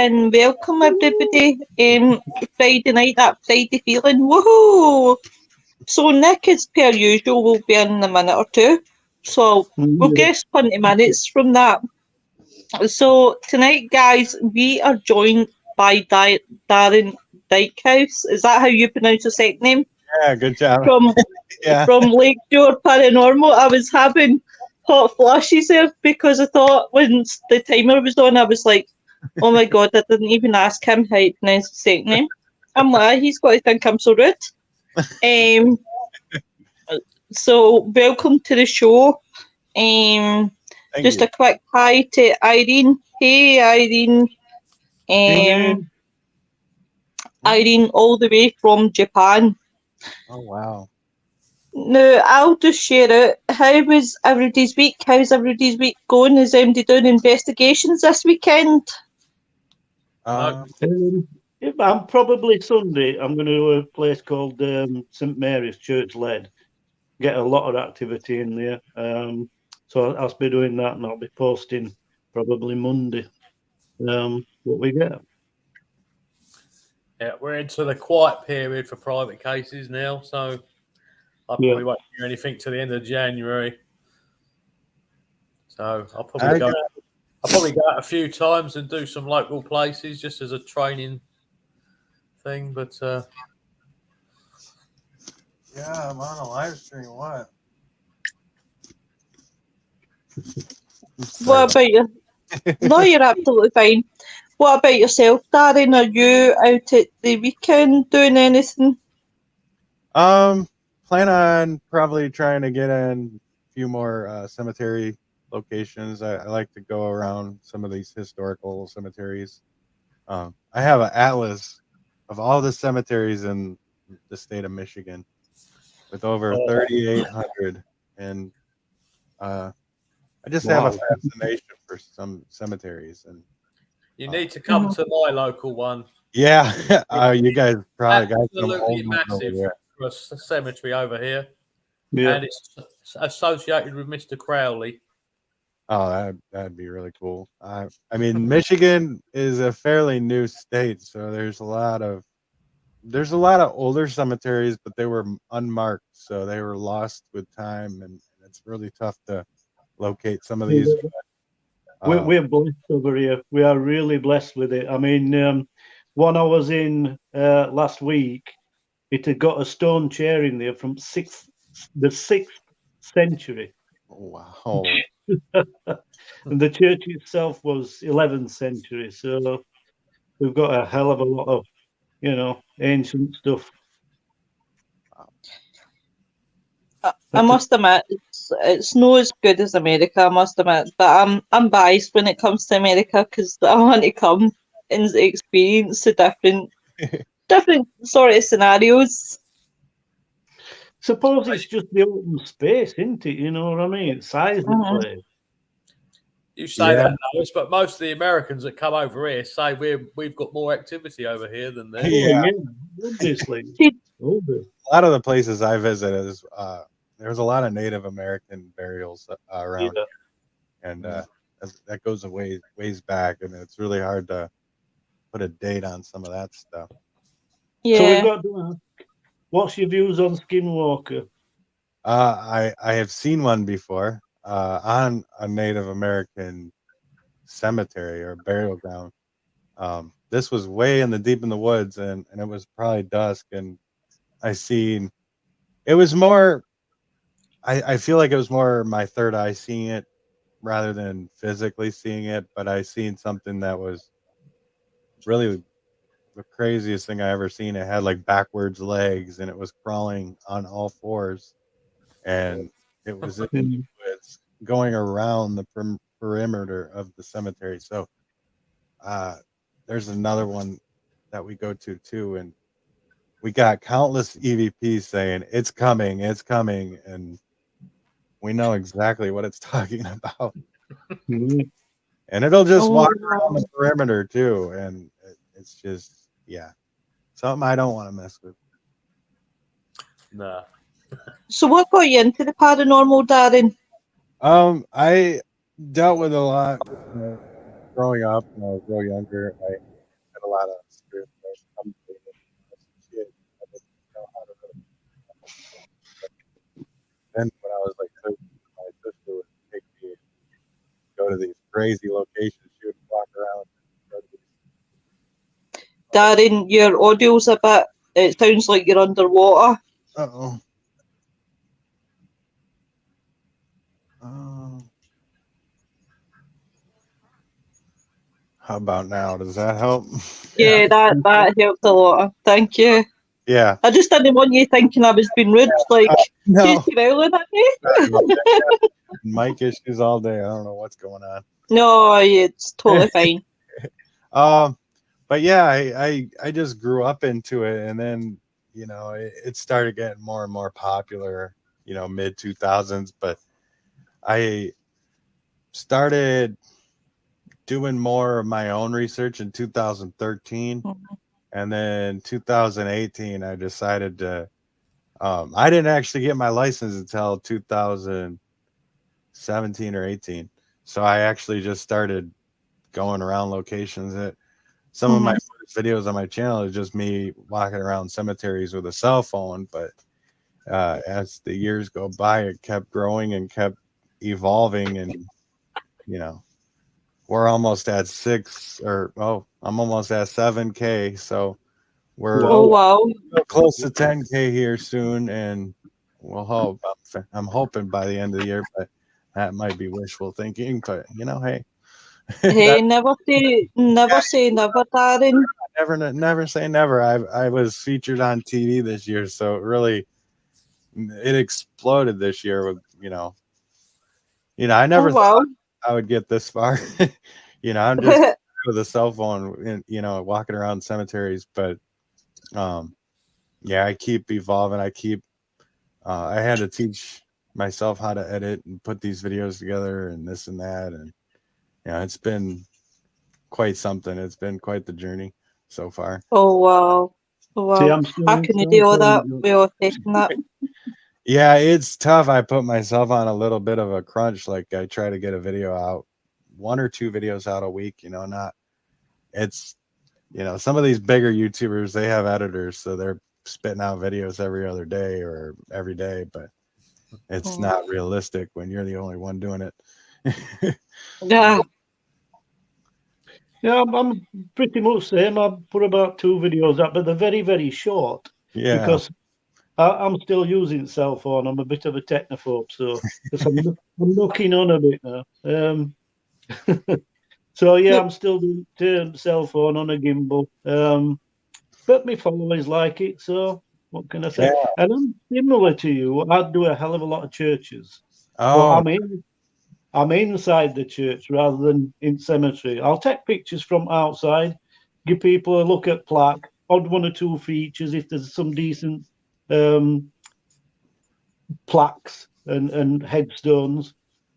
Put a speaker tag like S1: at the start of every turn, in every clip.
S1: and welcome everybody. Friday night, that Friday feeling, woohoo! So Nick, as per usual, will be in a minute or two. So we'll guess 20 minutes from that. So tonight, guys, we are joined by Darren Dykhouse. Is that how you pronounce your second name?
S2: Yeah, good job.
S1: From Lakeshore Paramormal. I was having hot flashes there because I thought when the timer was on, I was like, oh my God, I didn't even ask him how to pronounce his second name. I'm like, he's got to think I'm so rude. So welcome to the show. Just
S2: you.
S1: a quick hi to Irene. Hey, Irene. Irene, all the way from Japan.
S2: Oh, wow.
S1: No, I'll just share it. How was everybody's week? How's everybody's week going? Is anybody doing investigations this weekend?
S3: I'm probably Sunday. I'm going to a place called St Mary's Church Led. Get a lot of activity in there. So I'll be doing that, and I'll be posting probably Monday what we get.
S4: Yeah, we're into the quiet period for private cases now, so I probably won't hear anything till the end of January. So I'll probably go out a few times and do some local places just as a training thing. But
S2: yeah, I'm on a live stream. What?
S1: What about you? No, you're absolutely fine. What about yourself, Darren? Are you out at the weekend doing anything?
S2: Plan on probably trying to get in a few more cemetery locations. I like to go around some of these historical cemeteries. I have an atlas of all the cemeteries in the state of Michigan with over 3,800, and I just have a fascination for some cemeteries. And
S4: you need to come to my local one.
S2: Yeah, you guys probably got some
S4: absolutely massive for a cemetery over here. Yeah, and it's associated with Mr. Crowley.
S2: Oh, that'd be really cool. I mean, Michigan is a fairly new state, so there's a lot of older cemeteries, but they were unmarked, so they were lost with time, and it's really tough to locate some of these.
S3: We're blessed over here. We are really blessed with it. I mean, one I was in last week, it had got a stone chair in there from the 6th century.
S2: Wow.
S3: And the church itself was 11th century. So we've got a hell of a lot of, ancient stuff.
S1: I must admit, it's not as good as America, I must admit, but I'm biased when it comes to America because I want to come and experience the different sort of scenarios.
S3: Suppose it's just the open space, isn't it? You know what I mean? Size of the place.
S4: You say that, Lois, but most of the Americans that come over here say we've got more activity over here than them.
S3: Yeah, obviously.
S2: A lot of the places I visit is there's a lot of Native American burials around here, and that goes a ways back, and it's really hard to put a date on some of that stuff.
S1: Yeah.
S3: So we've got to ask, what's your views on Skinwalker?
S2: I have seen one before on a Native American cemetery or burial ground. This was way in the woods, and it was probably dusk, and it was more. I feel like it was more my third eye seeing it rather than physically seeing it, but I seen something that was really the craziest thing I ever seen. It had like backwards legs, and it was crawling on all fours, and it was it's going around the perimeter of the cemetery. So there's another one that we go to too, and we got countless EVPs saying it's coming, and we know exactly what it's talking about. And it'll just walk around the perimeter too, and it's just something I don't want to mess with.
S4: Nah.
S1: So what got you into the paranormal, Darren?
S2: I dealt with a lot growing up when I was real younger. a lot of spiritual something shit. I didn't know how to really. Then when I was like 13, my sister would take me and go to these crazy locations. She would walk around. Go to these,
S1: Darren, your audio's a bit. It sounds like you're underwater.
S2: uh-oh. How about now? Does that help?
S1: Yeah, that helped a lot. Thank you.
S2: Yeah.
S1: I just didn't want you thinking I was being rude. Like,
S2: No.
S1: she's growling at me.
S2: Mic issues all day. I don't know what's going on.
S1: No, it's totally fine.
S2: But yeah, I just grew up into it, and then it started getting more and more popular. Mid 2000s, but I started doing more of my own research in 2013, and then 2018 I decided to. I didn't actually get my license until 2017 or 18, so I actually just started going around locations. Some of my first videos on my channel is just me walking around cemeteries with a cell phone, but as the years go by, it kept growing and kept evolving, and we're almost at I'm almost at 7K, so we're close to 10K here soon, and we'll hope. I'm hoping by the end of the year, but that might be wishful thinking. But hey.
S1: Hey, never say never, Darren.
S2: Never say never. I was featured on TV this year, so it exploded this year with I never thought I would get this far. I'm just with a cell phone and walking around cemeteries, but I keep evolving. I had to teach myself how to edit and put these videos together and this and that, and it's been quite something. It's been quite the journey so far.
S1: Oh wow.
S3: See,
S1: How can you do all that? We all taking that.
S2: Yeah, it's tough. I put myself on a little bit of a crunch. Like I try to get a video out, 1 or 2 videos out a week. Some of these bigger YouTubers, they have editors, so they're spitting out videos every other day or every day, but it's not realistic when you're the only one doing it.
S1: Yeah.
S3: Yeah, I'm pretty much same. I put about 2 videos up, but they're very, very short.
S2: Yeah.
S3: Because I'm still using cell phone. I'm a bit of a technophobe, so I'm knocking on a bit now. So yeah, I'm still doing cell phone on a gimbal. But my followers like it, so what can I say?
S2: Yeah.
S3: And I'm similar to you. I do a hell of a lot of churches.
S2: Oh.
S3: But I'm inside the church rather than in cemetery. I'll take pictures from outside, give people a look at plaque, odd 1 or 2 features if there's some decent plaques and headstones.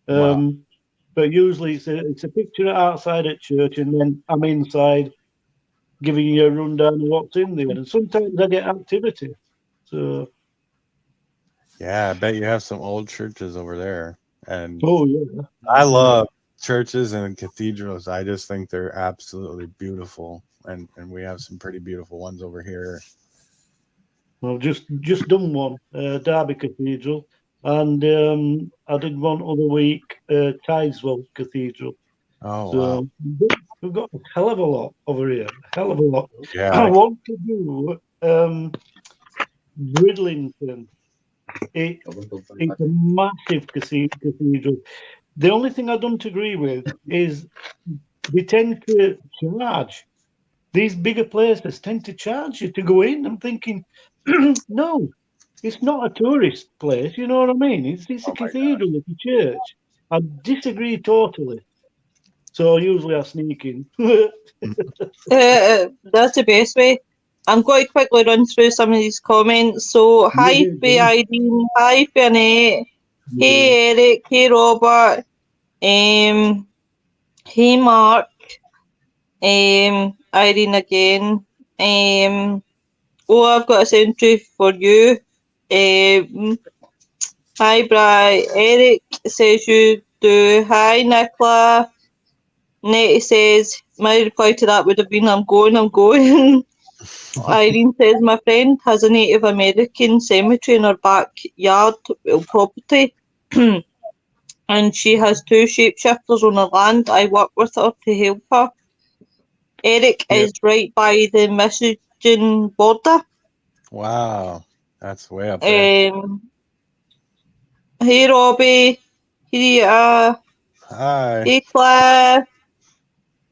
S2: Wow.
S3: But usually it's a picture outside at church, and then I'm inside giving you a rundown of what's in there. And sometimes I get activity. So
S2: yeah, I bet you have some old churches over there. And
S3: yeah,
S2: I love churches and cathedrals. I just think they're absolutely beautiful, and we have some pretty beautiful ones over here.
S3: Well, just done one, Derby Cathedral, and I did one other week, Tideswell Cathedral.
S2: Oh,
S3: so
S2: wow.
S3: We've got a hell of a lot over here, a hell of a lot.
S2: Yeah,
S3: I want to do Bridlington. It's a massive cathedral. The only thing I don't agree with is they tend to charge. These bigger places tend to charge you to go in. I'm thinking, no, it's not a tourist place. You know what I mean? It's a cathedral, it's a church. I disagree totally. So usually I sneak in.
S1: That's the best way. I'm going to quickly run through some of these comments. So, hi, Irene. Hi, Bernette. Hey, Eric. Hey, Robert. Hey, Mark. Irene again. I've got a soundtrack for you. Hi, Bri. Eric says you do. Hi, Nicola. Nettie says, my reply to that would have been, I'm going, I'm going. Irene says, my friend has a Native American cemetery in her backyard property. And she has 2 shapeshifters on her land. I work with her to help her. Eric is right by the Michigan border.
S2: Wow, that's way up there.
S1: Hey, Robbie. Here,
S2: Hi.
S1: hey, Claire.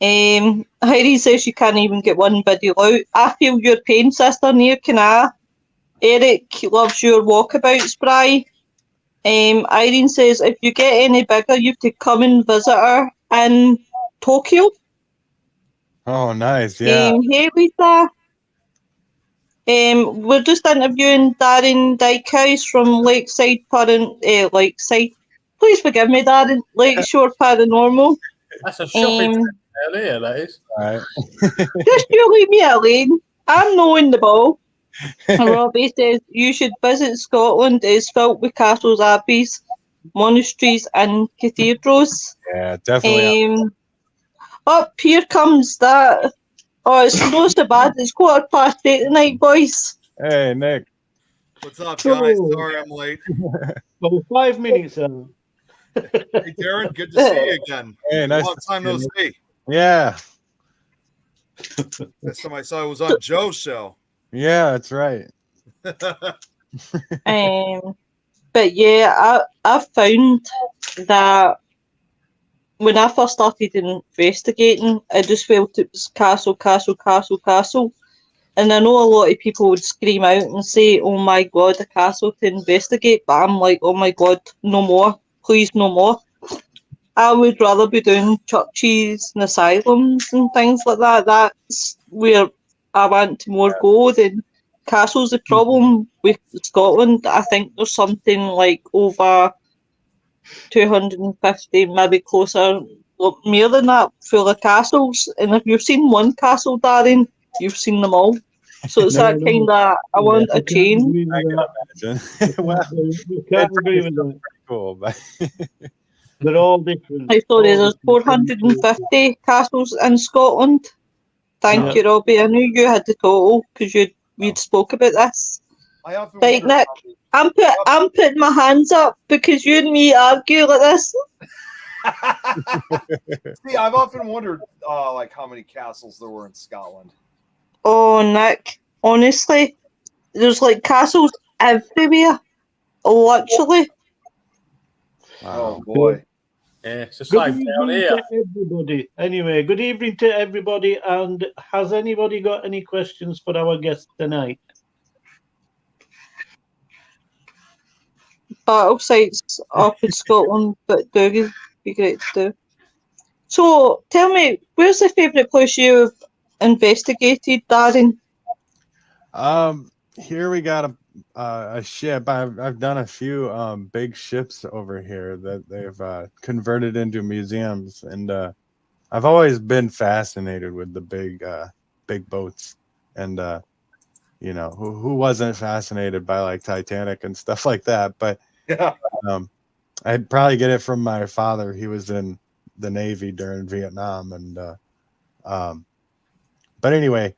S1: Irene says she can't even get one video out. I feel your pain, sister. Near can I? Eric loves your walkabout spray. Irene says if you get any bigger, you could come and visit her in Tokyo.
S2: Oh, nice. Yeah.
S1: Hey, Lisa. We're just interviewing Darren Dykhouse from Lakeside. Please forgive me, Darren. Lakeshore Paranormal.
S4: That's a shopping centre here, that is.
S2: All right.
S1: Just you leave me alone. I'm knowing the ball. Robbie says you should visit Scotland. It's filled with castles, abbeys, monasteries, and cathedrals.
S2: Yeah, definitely.
S1: Up here comes that. Oh, it's not so bad. It's 8:15 tonight, boys.
S2: Hey, Nick.
S5: What's up, guys? Sorry I'm late.
S3: Well, 5 minutes.
S5: Hey, Darren, good to see you again.
S2: Hey, nice.
S5: Long time no see.
S2: Yeah.
S5: Last time I saw it was on Joe's show.
S2: Yeah, that's right.
S1: But yeah, I found that when I first started investigating, I just felt it was castle, castle, castle, castle. And I know a lot of people would scream out and say, oh my God, a castle to investigate. But I'm like, oh my God, no more. Please, no more. I would rather be doing churches and asylums and things like that. That's where I want to more go than castles. The problem with Scotland, I think there's something like over 250, maybe closer, more than that, full of castles. And if you've seen one castle, Darren, you've seen them all. So it's that kind of, I want a chain.
S2: I can imagine. Well,
S3: We can't agree with that.
S2: cool, but
S3: They're all different.
S1: I saw there's 450 castles in Scotland. Thank you, Robbie. I knew you had the total because we'd spoke about this.
S5: I often
S1: Right,
S5: wonder
S1: Nick, I'm putting my hands up because you and me argue like this.
S5: See, I've often wondered like how many castles there were in Scotland.
S1: Oh, Nick, honestly, there's like castles everywhere. Literally.
S5: Oh boy.
S4: Yeah, it's the
S3: Good
S4: same down
S3: evening
S4: here.
S3: to everybody. Anyway, good evening to everybody. And has anybody got any questions for our guest tonight?
S1: Battle sites up in Scotland, but do be great to do. So, tell me, where's the favourite place you've investigated, Darren?
S2: Here we got a ship. I've done a few big ships over here that they've converted into museums, and I've always been fascinated with the big boats, and you know, who wasn't fascinated by like Titanic and stuff like that? But
S5: Yeah.
S2: I'd probably get it from my father. He was in the Navy during Vietnam, and but anyway,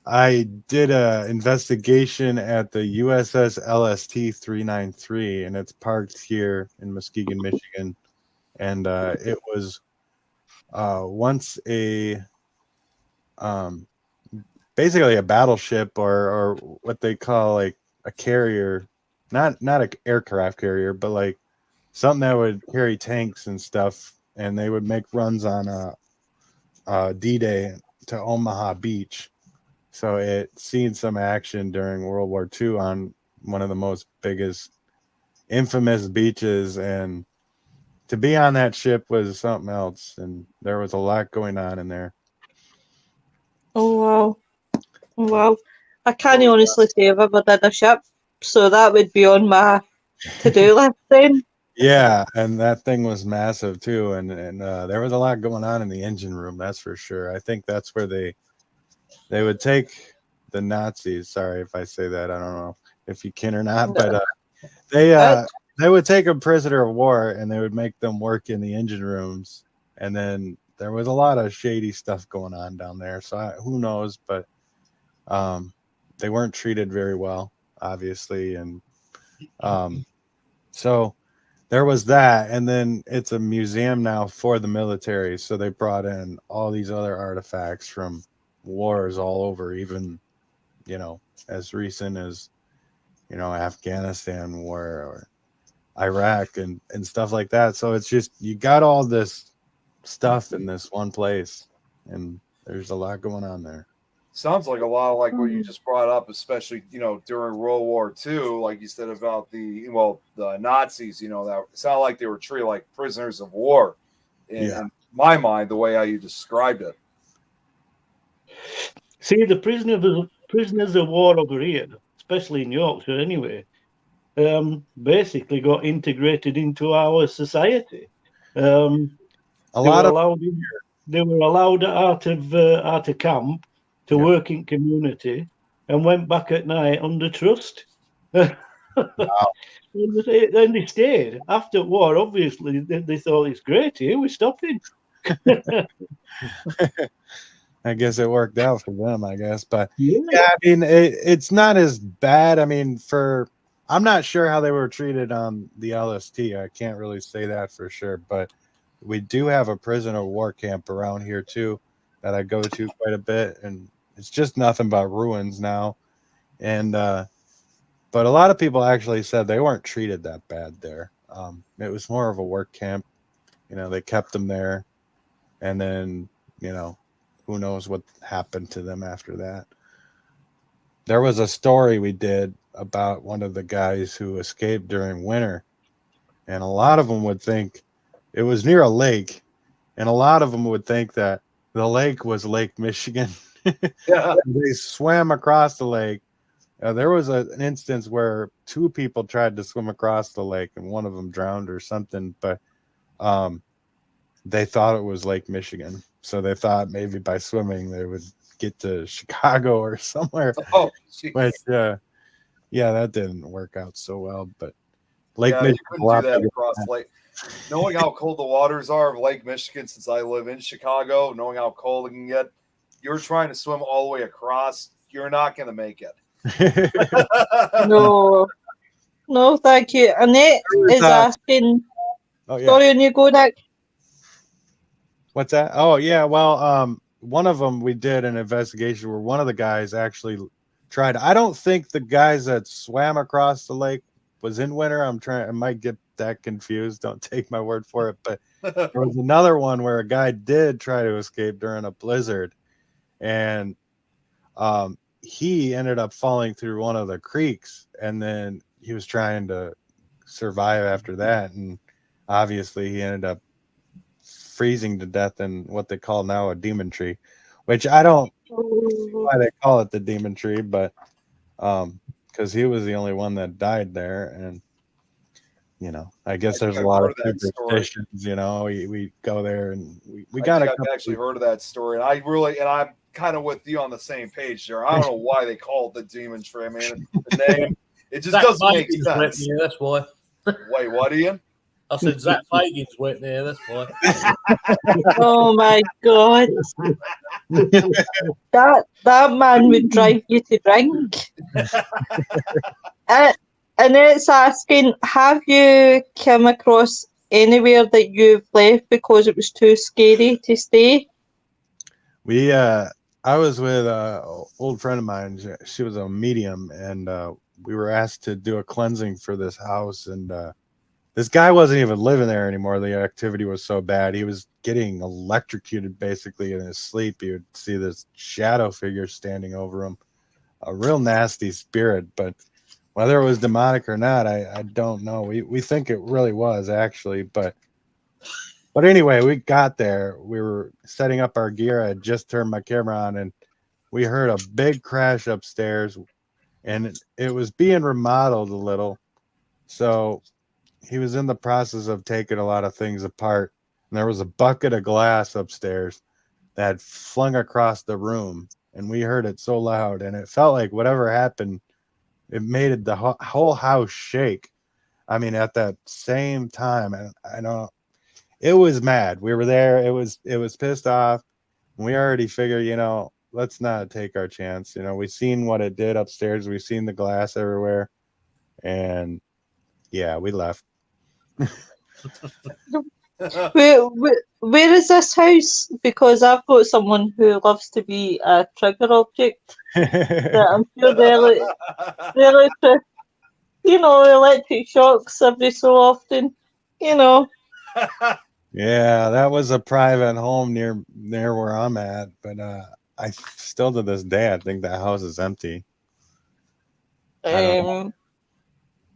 S2: I did a investigation at the USS LST 393, and it's parked here in Muskegon, Michigan, and it was once a basically a battleship or what they call like a carrier, not an aircraft carrier, but like something that would carry tanks and stuff, and they would make runs on D-Day to Omaha Beach. So it seen some action during World War II on one of the most biggest, infamous beaches, and to be on that ship was something else, and there was a lot going on in there.
S1: Oh, wow. Wow. I can't honestly say I've ever did a ship, so that would be on my to-do list then.
S2: Yeah, and that thing was massive too, and there was a lot going on in the engine room, that's for sure. I think that's where they would take the Nazis. Sorry if I say that. I don't know if you can or not, but they would take a prisoner of war and they would make them work in the engine rooms, and then there was a lot of shady stuff going on down there. So who knows? But they weren't treated very well, obviously, and so there was that. And then it's a museum now for the military, so they brought in all these other artifacts from wars all over, even as recent as Afghanistan war or Iraq and stuff like that. So it's just, you got all this stuff in this one place, and there's a lot going on there.
S5: Sounds like a lot of like what you just brought up, especially during World War II, like you said about the Nazis. That it sounded like they were treated like prisoners of war. In my mind, the way how you described it.
S3: See, the prisoners of war over here, especially in Yorkshire, anyway, basically got integrated into our society. They were allowed out of camp to work in community, and went back at night under trust. Wow. And they stayed after war. Obviously, they thought it's great here. We're stopping.
S2: I guess it worked out for them, I guess. But yeah, I mean, it's not as bad. I mean, I'm not sure how they were treated on the LST. I can't really say that for sure. But we do have a prisoner of war camp around here too that I go to quite a bit, and it's just nothing but ruins now. And but a lot of people actually said they weren't treated that bad there. It was more of a work camp. They kept them there, and then who knows what happened to them after that. There was a story we did about one of the guys who escaped during winter, and a lot of them would think it was near a lake, and a lot of them would think that the lake was Lake Michigan. Yeah. They swam across the lake. There was an instance where 2 people tried to swim across the lake, and one of them drowned or something, but they thought it was Lake Michigan. So they thought maybe by swimming they would get to Chicago or somewhere. Oh, but that didn't work out so well. But Lake Michigan,
S5: you couldn't do that across Lake. Knowing how cold the waters are of Lake Michigan, since I live in Chicago, knowing how cold it can get, you're trying to swim all the way across, you're not going to make it.
S1: No, thank you. Annette is asking. Oh, yeah. Sorry, and you go, Nick.
S2: What's that? Oh, yeah. Well, one of them, we did an investigation where one of the guys actually tried. I don't think the guys that swam across the lake was in winter. I might get that confused. Don't take my word for it. But there was another one where a guy did try to escape during a blizzard, and he ended up falling through one of the creeks, and then he was trying to survive after that, and obviously he ended up freezing to death in what they call now a demon tree, which I don't know why they call it the demon tree, but because he was the only one that died there. And I guess there's a lot of superstitions. We go there, and we got
S5: I've actually heard of that story, and I'm kind of with you on the same page there. I don't know why they call it the demon tree. I mean, the name, it just doesn't make sense.
S4: Here, that's why.
S5: Wait, what, Ian?
S4: I said Zach Fagan's wet there, that's why.
S1: Oh my God. that man would drive you to drink. And it's asking, have you come across anywhere that you've left because it was too scary to stay?
S2: I was with an old friend of mine. She was a medium, and we were asked to do a cleansing for this house, and this guy wasn't even living there anymore. The activity was so bad. He was getting electrocuted basically in his sleep. He would see this shadow figure standing over him, a real nasty spirit. But whether it was demonic or not, I don't know. We think it really was, actually. But anyway, we got there. We were setting up our gear. I had just turned my camera on, and we heard a big crash upstairs, and it was being remodeled a little. So he was in the process of taking a lot of things apart, and there was a bucket of glass upstairs that flung across the room, and we heard it so loud, and it felt like whatever happened, it made the whole house shake. I mean, at that same time, and I know it was mad. We were there. It was pissed off. We already figured, let's not take our chance. We've seen what it did upstairs. We've seen the glass everywhere, and yeah, we left.
S1: Where is this house? Because I've got someone who loves to be a trigger object. That I'm sure they're like electric shocks every so often.
S2: Yeah, that was a private home near where I'm at, but I still to this day I think that house is empty. I don't know.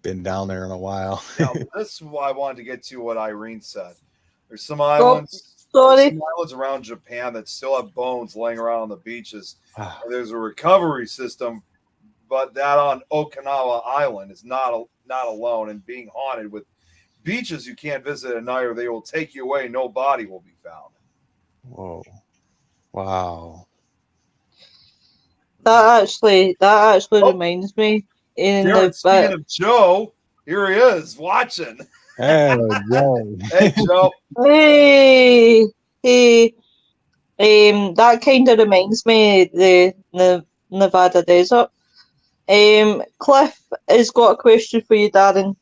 S2: Been down there in a while.
S5: Now, this is why I wanted to get to what Irene said. There's some islands.
S1: Sorry.
S5: There's some islands around Japan that still have bones laying around on the beaches. There's a recovery system, but that on Okinawa Island is not alone and being haunted with beaches you can't visit at night or they will take you away. No body will be found.
S2: Whoa. Wow.
S1: That actually reminds me.
S5: Speaking of Joe, here he is watching.
S2: Hey, Joe.
S5: Hey, Joe.
S1: Hey. That kind of reminds me of the Nevada desert. Cliff has got a question for you, Darren.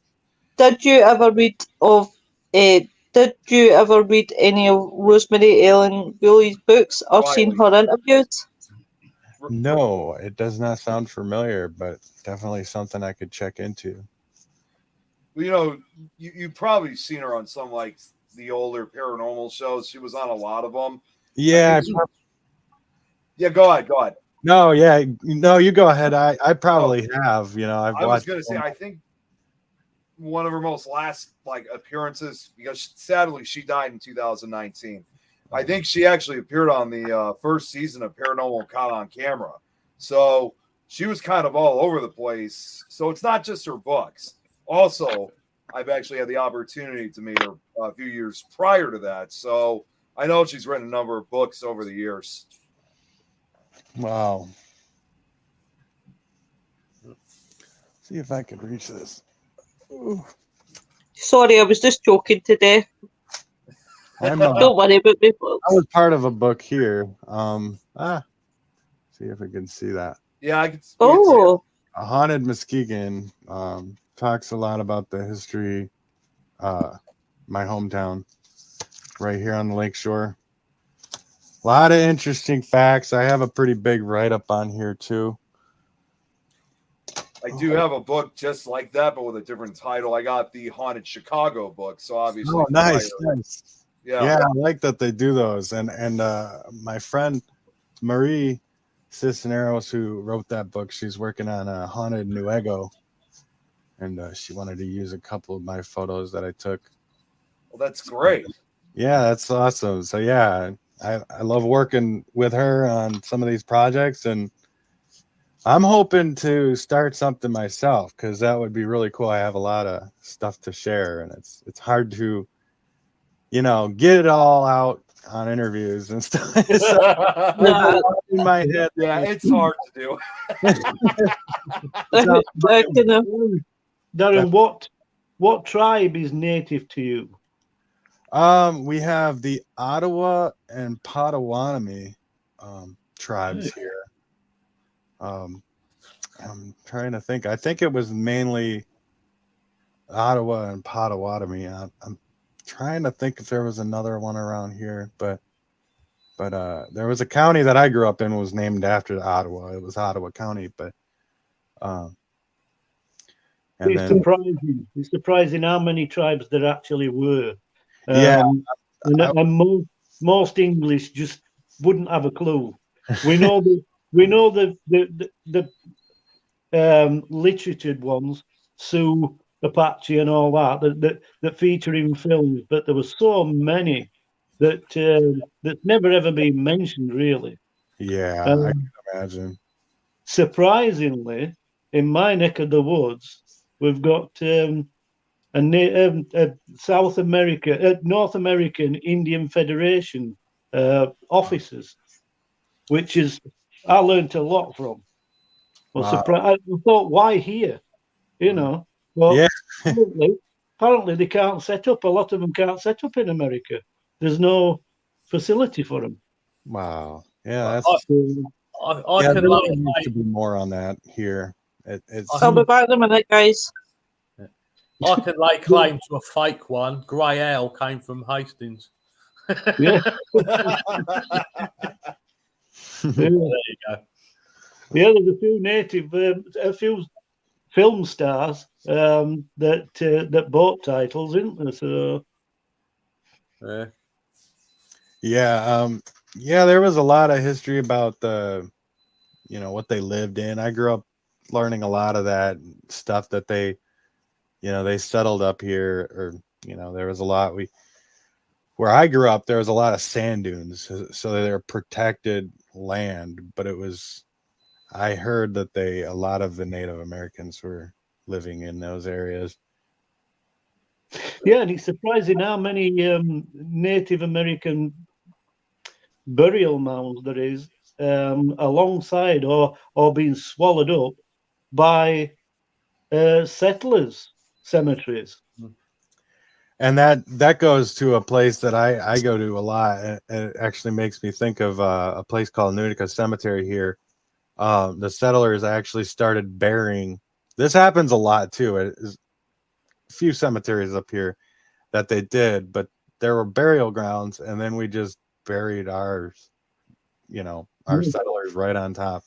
S1: Did you ever read any of Rosemary Ellen Bewley's books or seen her interviews?
S2: No, it does not sound familiar, but definitely something I could check into.
S5: Well, you've probably seen her on some like the older paranormal shows. She was on a lot of them.
S2: Yeah.
S5: Yeah, go ahead.
S2: No, yeah. No, you go ahead. I probably have, I've watched.
S5: I was going to say, I think one of her most last appearances, because sadly she died in 2019. I think she actually appeared on the first season of Paranormal Caught on Camera. So she was kind of all over the place. So it's not just her books. Also, I've actually had the opportunity to meet her a few years prior to that. So I know she's written a number of books over the years.
S2: Wow. See if I can reach this. Ooh.
S1: Sorry, I was just joking to death. Don't worry about me, folks.
S2: I was part of a book here. See if I can see that.
S5: Yeah, I can.
S1: Oh.
S2: A Haunted Muskegon talks a lot about the history. My hometown, right here on the Lakeshore. A lot of interesting facts. I have a pretty big write-up on here too.
S5: I do have a book just like that, but with a different title. I got the Haunted Chicago book, so obviously.
S2: Oh, nice. Yeah, I like that they do those. And my friend Marie Cisneros, who wrote that book, she's working on a Haunted Nuevo, and she wanted to use a couple of my photos that I took.
S5: Well, that's great.
S2: Yeah, that's awesome. So yeah, I love working with her on some of these projects, and I'm hoping to start something myself because that would be really cool. I have a lot of stuff to share, and it's hard to, get it all out on interviews and stuff. So, in my head,
S5: yeah, it's hard to do.
S3: Darren, what tribe is native to you?
S2: We have the Ottawa and Potawatomi tribes here. I'm trying to think. I think it was mainly Ottawa and Potawatomi. I'm trying to think if there was another one around here, but there was a county that I grew up in was named after Ottawa. It was Ottawa County, but
S3: it's surprising how many tribes there actually were. And most English just wouldn't have a clue. We know the literatured ones, Sioux, Apache, and all that feature in films, but there were so many that's never ever been mentioned, really.
S2: Yeah, I can imagine.
S3: Surprisingly, in my neck of the woods, we've got North American Indian Federation officers, which is I learned a lot from. I thought, why here? Well,
S2: yeah.
S3: apparently they can't set up. A lot of them can't set up in America. There's no facility for them.
S2: Wow. Yeah, that's
S4: I
S2: yeah.
S4: can
S2: There
S4: lay
S2: needs to
S4: claim.
S2: be more on that here. It's
S1: I'll be back in a minute, guys.
S4: I can lay claim to a fake one. Grey Ale came from Hastings.
S3: Yeah.
S4: There you go.
S3: Yeah, there's a few film stars that bought titles, isn't there? So
S4: Yeah.
S2: yeah. There was a lot of history about the, what they lived in. I grew up learning a lot of that stuff that they settled up here, or there was a lot where I grew up. There was a lot of sand dunes, so they're protected land. But I heard that a lot of the Native Americans were living in those areas.
S3: yeah, and it's surprising how many Native American burial mounds there is alongside or being swallowed up by settlers' cemeteries.
S2: And that goes to a place that I go to a lot. And it actually makes me think of a place called Nunica Cemetery here. The settlers actually started burying. This happens a lot too. It is a few cemeteries up here that they did, but there were burial grounds, and then we just buried ours, our settlers right on top.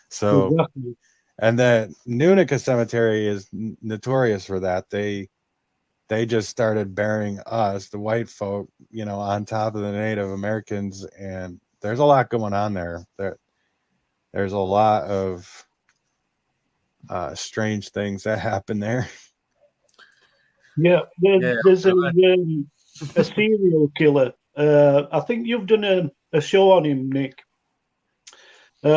S2: So,
S3: Exactly.
S2: and the Nunica Cemetery is notorious for that. They just started burying us, the white folk, on top of the Native Americans, and there's a lot going on there. There's a lot of strange things that happen there.
S3: Yeah,
S4: Yeah,
S3: there's a serial killer. I think you've done a show on him, Nick. There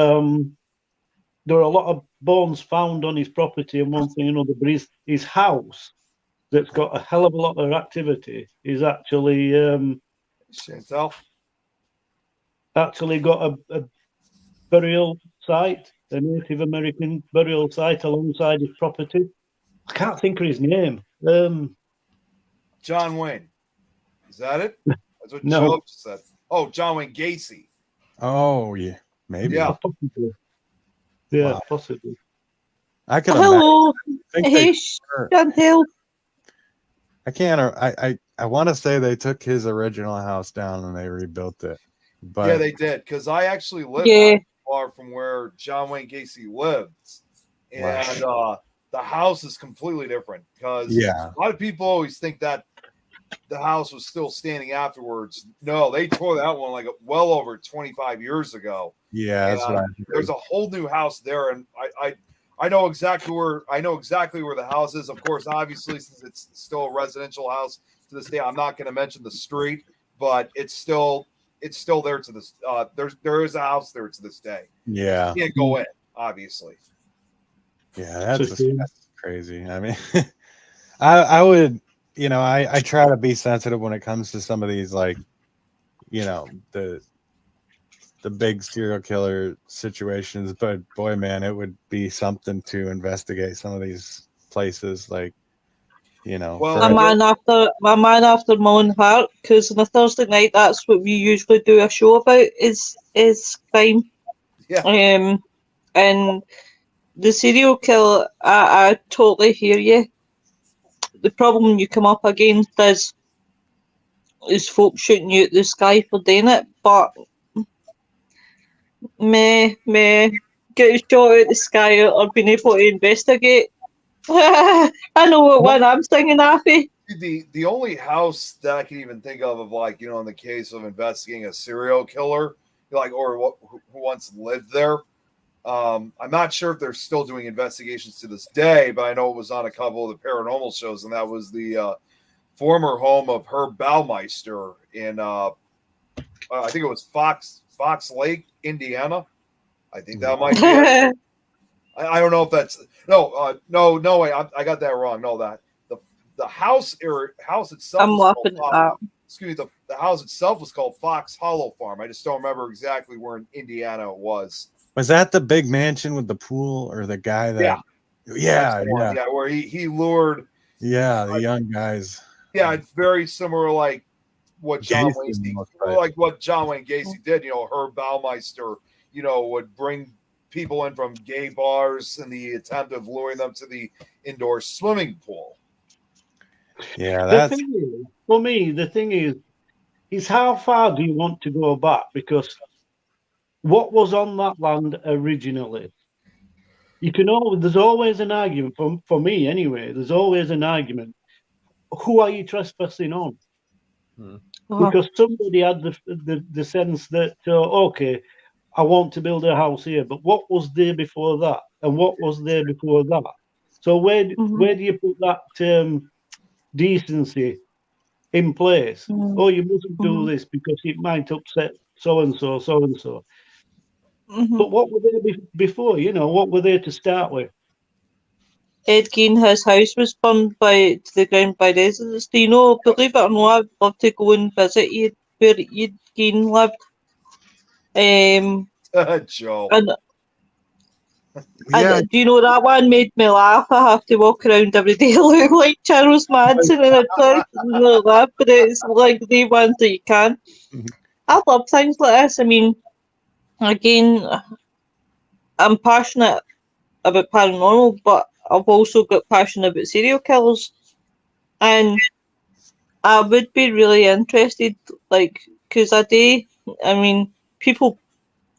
S3: are a lot of bones found on his property and one thing and another, but his house that's got a hell of a lot of activity is actually
S5: Chantel.
S3: got a burial site, a Native American burial site alongside his property. I can't think of his name.
S5: John Wayne. Is that it? That's what
S3: No.
S5: Joe said. Oh, John Wayne Gacy.
S2: Oh yeah, maybe.
S5: Yeah.
S3: Possibly. Yeah,
S2: Wow.
S3: possibly.
S2: I can
S1: Hello.
S2: imagine.
S1: Hey, Chantel.
S2: I can't. I want to say they took his original house down and they rebuilt it. But
S5: Yeah, they did, because I actually live
S1: Yeah.
S5: not far from where John Wayne Gacy lived, and
S2: Wow.
S5: the house is completely different. Because
S2: Yeah.
S5: a lot of people always think that the house was still standing afterwards. No, they tore that one like well over 25 years ago.
S2: Yeah, that's what I heard.
S5: There's a whole new house there, and I know exactly where the house is. Of course, obviously, since it's still a residential house to this day, I'm not going to mention the street, but it's still there to this. There is a house there to this day.
S2: Yeah.
S5: You can't go in, obviously.
S2: Yeah, that's crazy. I mean, I would, I try to be sensitive when it comes to some of these, like, the big serial killer situations, but boy, man, it would be something to investigate some of these places, like,
S5: Well,
S1: My man after my own heart, because on a Thursday night, that's what we usually do a show about is crime.
S5: Yeah.
S1: And the serial killer, I totally hear you. The problem you come up against is folks shooting you at the sky for doing it, but get shot at the sky or being able to investigate. I know what one I'm singing, Affy.
S5: The only house that I can even think of like, in the case of investigating a serial killer, like, or who once lived there. I'm not sure if they're still doing investigations to this day, but I know it was on a couple of the paranormal shows, and that was the former home of Herb Baumeister in I think it was Fox Lake, Indiana. I think that might be it. I don't know if that's no way. I got that wrong. No, that the house itself.
S1: I'm laughing at that.
S5: Excuse me. The house itself was called Fox Hollow Farm. I just don't remember exactly where in Indiana it was.
S2: Was that the big mansion with the pool, or the guy that? Yeah.
S5: Where he lured
S2: Yeah, the young guys.
S5: Yeah, it's very similar, like what John
S2: Gacy
S5: Wayne,
S2: almost, right?
S5: like what John Wayne Gacy did. You know, Herb Baumeister, you know, would bring people in from gay bars in the attempt of luring them to the indoor swimming pool.
S2: Yeah,
S3: The
S2: that's
S3: thing is, for me, the thing is how far do you want to go back? Because what was on that land originally? You can always, there's always an argument, for me anyway, there's always an argument. Who are you trespassing on? Because somebody had the sense that, okay, I want to build a house here, but what was there before that? And what was there before that? So where do you put that decency in place? Oh, you mustn't do this because it might upset so and so, so and so. But what were there before? You know, what were there to start with?
S1: Ed Gein, his house was burned to the ground by residents. Do you know, believe it or not, I'd love to go and visit where Ed Gein lived.
S5: Joe.
S1: And
S2: yeah.
S1: do you know, that one made me laugh. I have to walk around every day look like Charles Manson, and I try to laugh, but it's like the ones that you can. I love things like this. I mean, again, I'm passionate about paranormal, but I've also got passion about serial killers, and I would be really interested, like, because I mean, people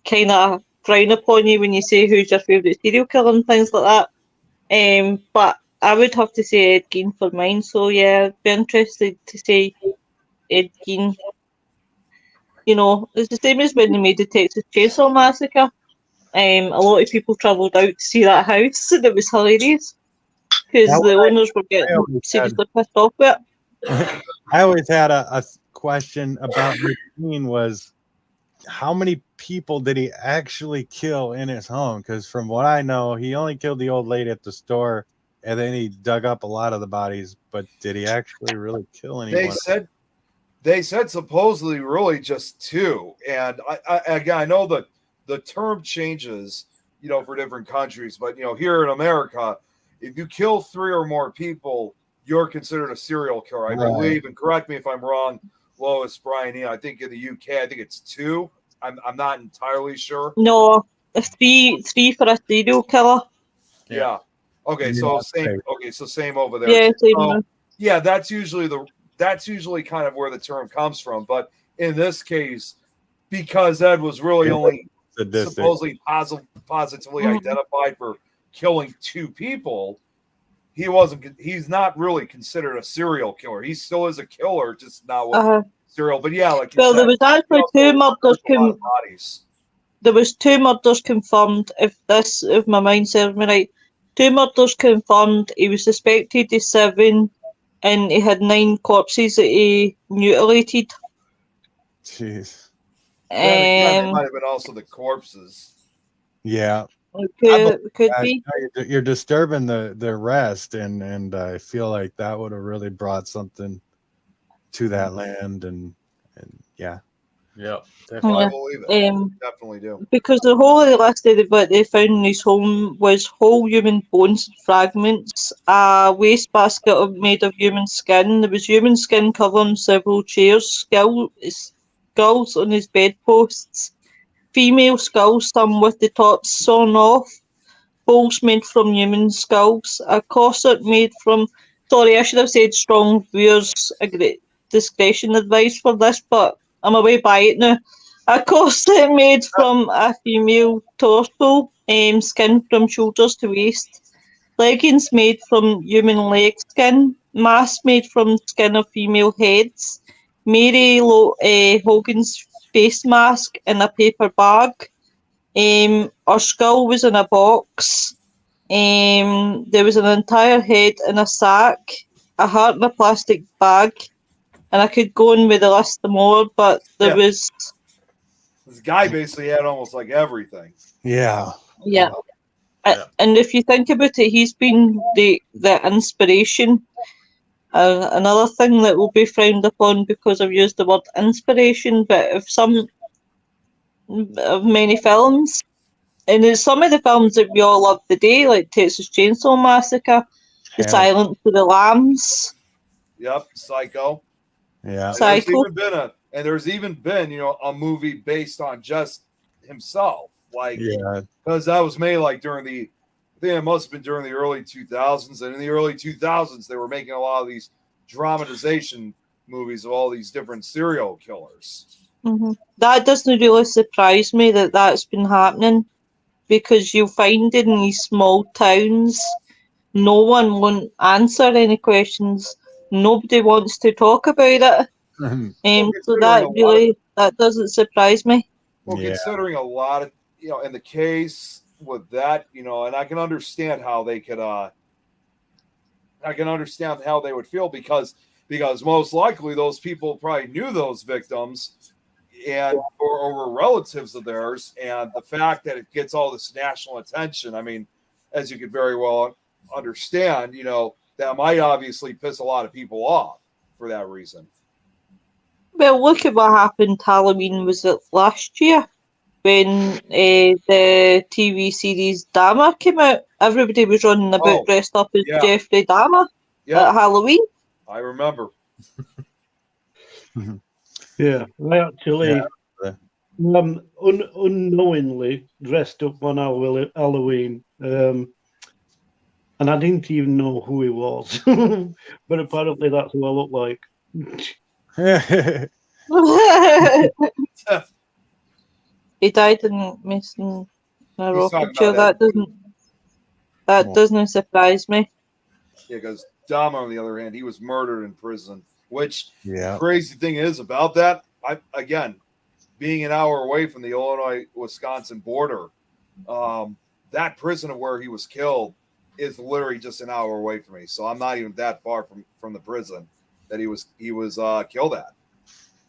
S1: kind of frown upon you when you say who's your favourite serial killer and things like that. But I would have to say Ed Gein for mine. So yeah, I'd be interested to say Ed Gein. You know, it's the same as when they made the Texas Chainsaw Massacre. A lot of people travelled out to see that house, and it was hilarious because the owners were getting seriously pissed off with it.
S2: I always had a question about the scene was how many people did he actually kill in his home? Because from what I know, he only killed the old lady at the store, and then he dug up a lot of the bodies. But did he actually really kill anyone?
S5: They said supposedly really just 2. And I know that the term changes, you know, for different countries, but you know, here in America, if you kill 3 or more people, you're considered a serial killer, I believe. And correct me if I'm wrong, Lois, Brian, I think in the UK, I think it's 2. I'm not entirely sure.
S1: No, 3 for a serial killer.
S5: Yeah. Okay, so same. Okay, so same over there.
S1: Yeah, same.
S5: So, yeah, that's usually kind of where the term comes from. But in this case, because Ed was really only supposedly positively identified for killing 2 people, he's not really considered a serial killer. He still is a killer, just not with serial. But yeah, like you said,
S1: there was actually 2 murders. There was 2 murders confirmed. If my mind serves me right, 2 murders confirmed. He was suspected of 7, and he had 9 corpses that he mutilated.
S2: Jeez.
S5: It might have been also the corpses.
S2: Yeah.
S1: Could be.
S2: You're disturbing the rest, and I feel like that would have really brought something to that land, and yeah.
S4: Yeah, definitely.
S5: I believe it. Definitely do.
S1: Because the whole of the list of what they found in his home was whole human bones and fragments, a wastebasket made of human skin. There was human skin covering several chairs, skulls on his bedposts, female skulls, some with the tops sawn off, bowls made from human skulls, a corset made from... Sorry, I should have said strong viewers' discretion advice for this, but I'm away by it now. A corset made from a female torso, skin from shoulders to waist, leggings made from human leg skin, mask made from skin of female heads, Mary Hogan's face mask in a paper bag. Her skull was in a box. There was an entire head in a sack, a heart in a plastic bag, and I could go on with the list of more, but there was...
S5: This guy basically had almost like everything.
S2: Yeah.
S1: Yeah. And if you think about it, he's been the inspiration. Another thing that will be frowned upon because I've used the word inspiration, but of many films. And there's some of the films that we all love today, like Texas Chainsaw Massacre, The Silence of the Lambs.
S5: Yep, Psycho.
S2: Yeah.
S5: And there's even been, a movie based on just himself. Because that was made I think it must have been during the early 2000s. And in the early 2000s, they were making a lot of these dramatization movies of all these different serial killers.
S1: Mm-hmm. That doesn't really surprise me that that's been happening, because you'll find in these small towns, no one won't answer any questions. Nobody wants to talk about it. So that doesn't surprise me.
S5: Well, considering a lot of, in the case with that, and I can understand how they could, I can understand how they would feel because most likely those people probably knew those victims or were relatives of theirs. And the fact that it gets all this national attention, I mean, as you could very well understand, that might obviously piss a lot of people off for that reason.
S1: Well, look at what happened Halloween, was it last year? When the TV series Dahmer came out, everybody was running about dressed up as Jeffrey Dahmer at Halloween.
S5: I remember.
S3: Yeah, I actually unknowingly dressed up on Halloween, and I didn't even know who he was, but apparently that's who I look like.
S1: He died in Mason rocket chair. That doesn't surprise me.
S5: Yeah, because Dahmer, on the other hand, he was murdered in prison. Which the crazy thing is about that, being an hour away from the Illinois-Wisconsin border, that prison where he was killed is literally just an hour away from me. So I'm not even that far from the prison that he was killed at.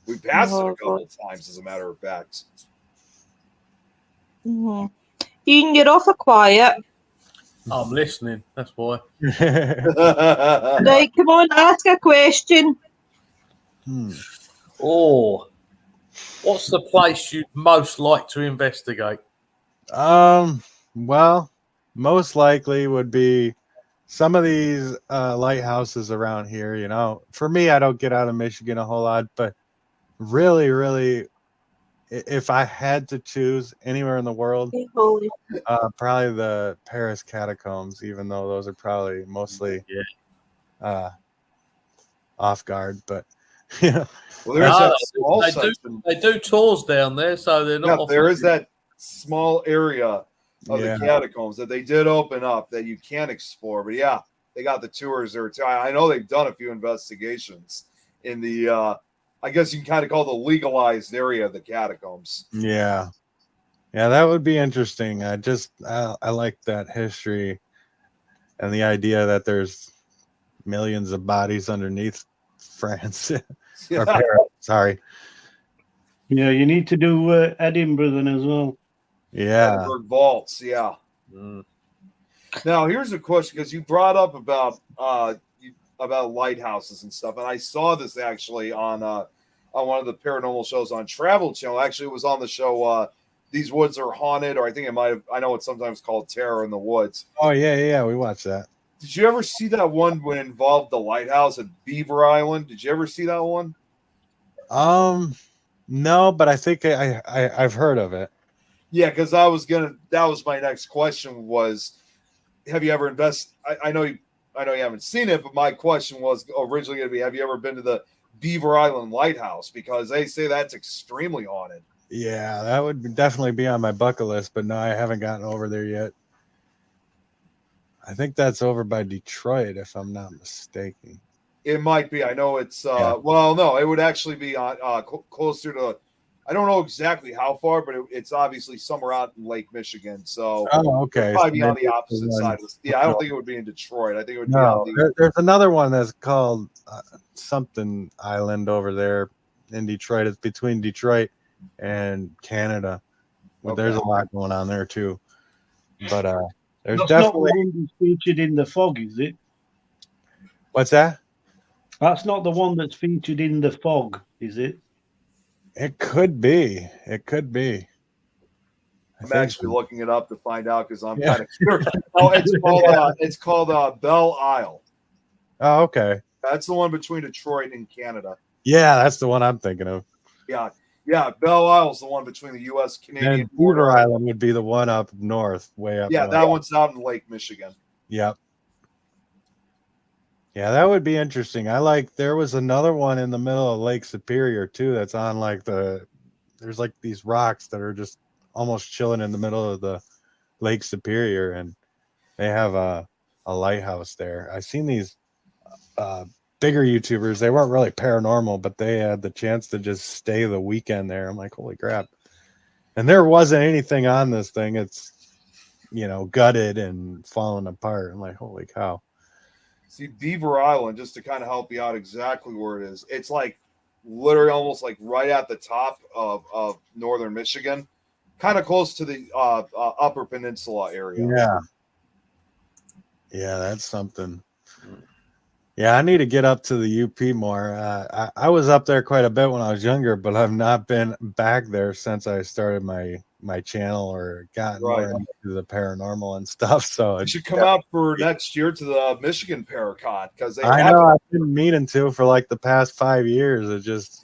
S5: We passed it a couple of times, as a matter of fact.
S1: Mm-hmm. Ian, you're awful quiet.
S4: I'm listening. That's why.
S1: Right, come on, ask a question.
S4: Oh, what's the place you'd most like to investigate?
S2: Well, most likely would be some of these lighthouses around here. For me, I don't get out of Michigan a whole lot, but really, if I had to choose anywhere in the world, probably the Paris catacombs, even though those are probably mostly off guard. But
S5: well, there's that small section.
S4: They do tours down there, so they're not.
S5: There is that small area of the catacombs that they did open up that you can explore. But they got the tours there too. I know they've done a few investigations in the. I guess you can kind of call the legalized area of the catacombs.
S2: Yeah, that would be interesting. I like that history and the idea that there's millions of bodies underneath France or Paris. Sorry.
S3: Yeah, you need to do Edinburgh then as well.
S2: Yeah,
S5: Edinburgh vaults. Yeah. Now here's a question, because you brought up about lighthouses and stuff, and I saw this actually on one of the paranormal shows on Travel Channel. Actually, it was on the show These Woods Are Haunted, or I know it's sometimes called Terror in the Woods.
S2: Oh yeah, we watched that.
S5: Did you ever see that one when it involved the lighthouse at Beaver Island? Did you ever see that one?
S2: No, but I think I've heard of it.
S5: Yeah, because that was my next question was, have you ever invested? I know you haven't seen it, but my question was originally going to be, have you ever been to the Beaver Island Lighthouse? Because they say that's extremely haunted.
S2: Yeah, that would definitely be on my bucket list, but no, I haven't gotten over there yet. I think that's over by Detroit, if I'm not mistaken.
S5: It might be. I know it's well, no, it would actually be on closer to. I don't know exactly how far, but it's obviously somewhere out in Lake Michigan. So,
S2: okay,
S5: probably be on the opposite side of this. Yeah, I don't think it would be in Detroit. I think it would be on the.
S2: There's another one that's called something Island over there in Detroit. It's between Detroit and Canada. But there's a lot going on there too. But there's
S3: that's
S2: definitely
S3: not the one that's featured in The Fog, is it?
S2: What's that?
S3: That's not the one that's featured in The Fog, is it?
S2: It could be.
S5: I'm actually looking it up to find out because I'm
S2: Yeah.
S5: kind of curious. Oh, it's called Belle Isle.
S2: Oh, okay.
S5: That's the one between Detroit and Canada.
S2: Yeah, that's the one I'm thinking of.
S5: Yeah, Belle Isle's the one between the U.S. Canadian
S2: And
S5: border.
S2: Beaver Island would be the one up north, way up.
S5: Yeah,
S2: north.
S5: that one's out in Lake Michigan.
S2: Yep. Yeah, that would be interesting. There was another one in the middle of Lake Superior too. That's on there's like these rocks that are just almost chilling in the middle of the Lake Superior, and they have a lighthouse there. I've seen these bigger YouTubers. They weren't really paranormal, but they had the chance to just stay the weekend there. I'm like, holy crap. And there wasn't anything on this thing. It's, gutted and falling apart. I'm like, holy cow.
S5: See, Beaver Island, just to kind of help you out exactly where it is, it's like literally almost like right at the top of northern Michigan, kind of close to the Upper Peninsula area.
S2: Yeah, that's something. Yeah, I need to get up to the UP more. I was up there quite a bit when I was younger, but I've not been back there since I started my channel or gotten more into the paranormal and stuff. So
S5: you should come out for next year to the Michigan Paracon because
S2: I know I've been meaning to for like the past 5 years. It just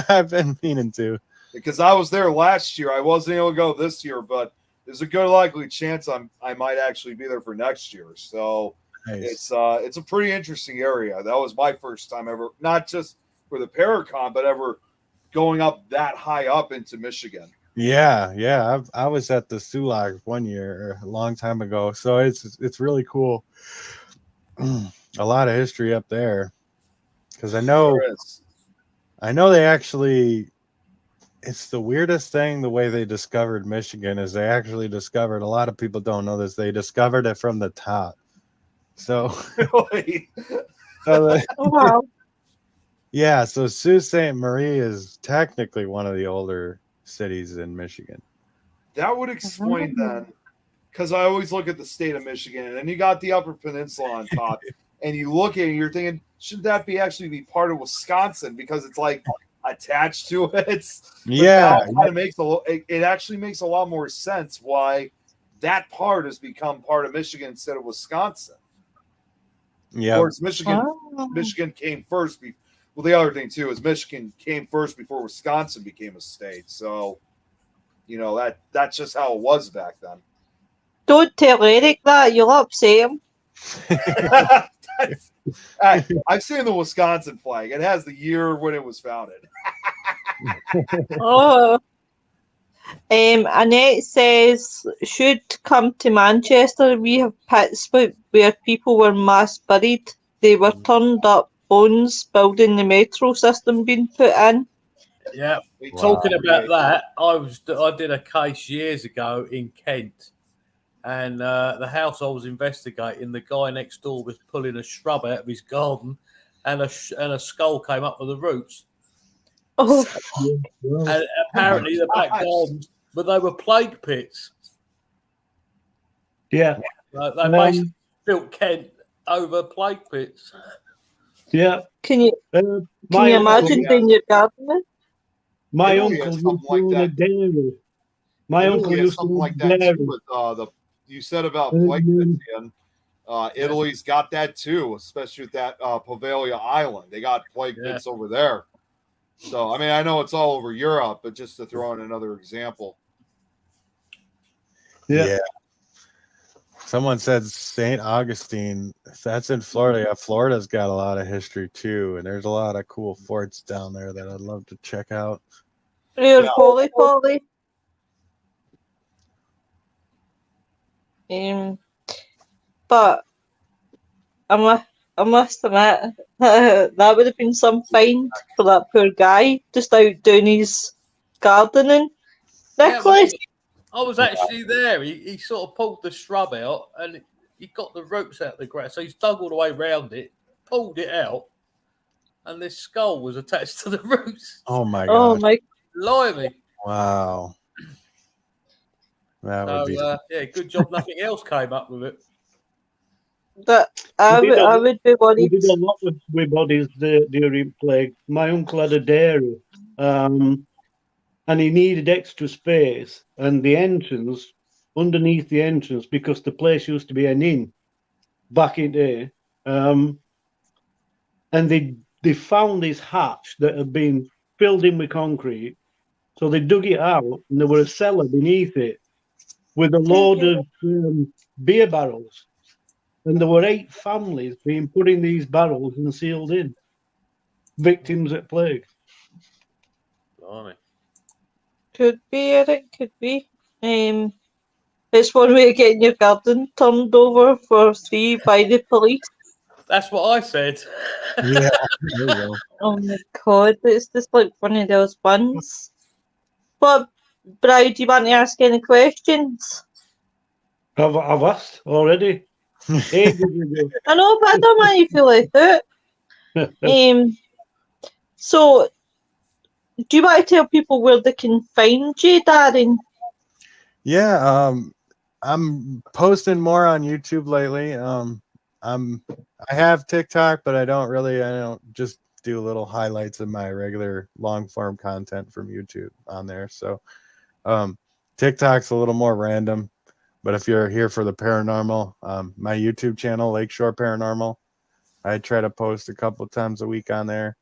S2: I've been meaning to
S5: because I was there last year. I wasn't able to go this year, but there's a good likely chance I might actually be there for next year. So. Nice. It's a pretty interesting area. That was my first time ever, not just for the Paracon, but ever going up that high up into Michigan.
S2: Yeah. I was at the Sulak one year, a long time ago. So it's really cool. A lot of history up there, because I know they actually. It's the weirdest thing. The way they discovered Michigan is they actually discovered. A lot of people don't know this. They discovered it from the top. So,
S1: wow.
S2: Yeah, so Sault Ste. Marie is technically one of the older cities in Michigan.
S5: That would explain then, because I always look at the state of Michigan, and then you got the Upper Peninsula on top, and you look at it, and you're thinking, should that be part of Wisconsin? Because it's like attached to it. It actually makes a lot more sense why that part has become part of Michigan instead of Wisconsin.
S2: Yeah.
S5: Of course, Michigan came first. Well, the other thing too is Michigan came first before Wisconsin became a state. So, that's just how it was back then.
S1: Don't tell Eric that. You'll upset him.
S5: I've seen the Wisconsin flag. It has the year when it was founded.
S1: Oh. Annette says, should come to Manchester. We have pits where people were mass buried. They were turned up bones building the metro system being put in.
S4: Yeah, talking about that, I did a case years ago in Kent, and the house I was investigating, the guy next door was pulling a shrub out of his garden, and a skull came up with the roots.
S1: Oh,
S4: and apparently the back gardens, but they were plague pits.
S3: Yeah,
S4: they basically built Kent over plague pits.
S3: Yeah.
S1: Can you imagine doing your gardening?
S3: My uncle used to own a dairy. My uncle used to own
S5: like
S3: a dairy.
S5: With you said about plague pits, and Italy's got that too, especially with that Poveglia Island. They got plague pits over there. So, I mean, I know it's all over Europe, but just to throw in another example.
S2: Yeah. Someone said St. Augustine. That's in Florida. Yeah, Florida's got a lot of history too, and there's a lot of cool forts down there that I'd love to check out.
S1: Polly. But I must admit, that would have been some find for that poor guy just out doing his gardening. Nicholas?
S4: I was actually there. He sort of pulled the shrub out and he got the roots out of the grass. So he's dug all the way around it, pulled it out, and this skull was attached to the roots.
S2: Oh my god!
S1: Oh my!
S4: Blimey!
S2: Wow. That would be
S4: good job. Nothing else came up with it.
S1: That I would be worried.
S3: We did a lot with bodies during plague. My uncle had a dairy. and he needed extra space, and the entrance, underneath the entrance, because the place used to be an inn back in the day, and they found this hatch that had been filled in with concrete. So they dug it out, and there was a cellar beneath it with a load of beer barrels. And there were 8 families being put in these barrels and sealed in, victims at plague.
S4: Blimey.
S1: Could be, Eric, could be. It's one way of getting your garden turned over for free by the police.
S4: That's what I said.
S2: Yeah. There you go.
S1: Oh my god, it's just like one of those ones. But, Bride, do you want to ask any questions?
S3: I've asked already. Ages ago.
S1: I know, but I don't want you to feel left out. So, do you want to tell people where they can find you, Darren?
S2: Yeah, I'm posting more on YouTube lately. I have TikTok, but I don't just do little highlights of my regular long form content from YouTube on there. So TikTok's a little more random, but if you're here for the paranormal, my YouTube channel, Lakeshore Paramormal, I try to post a couple of times a week on there.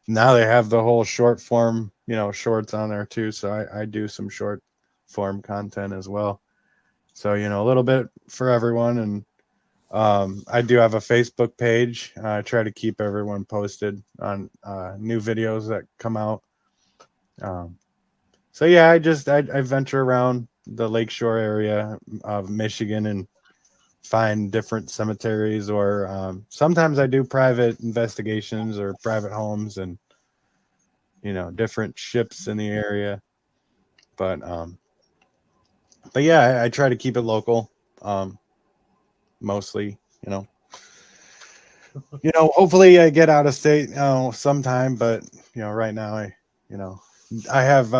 S2: Now they have the whole short form, shorts on there too. So I do some short form content as well. So, a little bit for everyone. And I do have a Facebook page. I try to keep everyone posted on new videos that come out. So yeah, I venture around the Lakeshore area of Michigan and find different cemeteries, or sometimes I do private investigations or private homes and different ships in the area. But yeah, I try to keep it local, mostly. Hopefully I get out of state sometime, but right now I have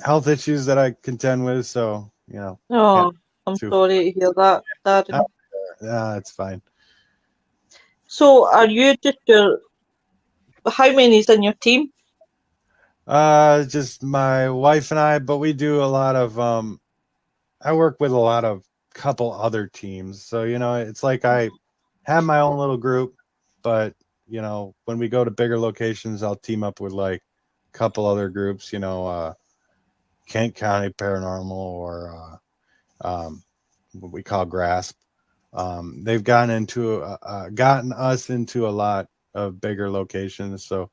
S2: health issues that I contend with, so
S1: Oh, I'm sorry to hear that, Darren.
S2: It's fine.
S1: So, are you just how many's in your team?
S2: Just my wife and I, but we do a lot of I work with a lot of couple other teams. So, it's like I have my own little group, but when we go to bigger locations, I'll team up with like a couple other groups, Kent County Paranormal, or what we call Grasp. They've gotten us into a lot of bigger locations. So,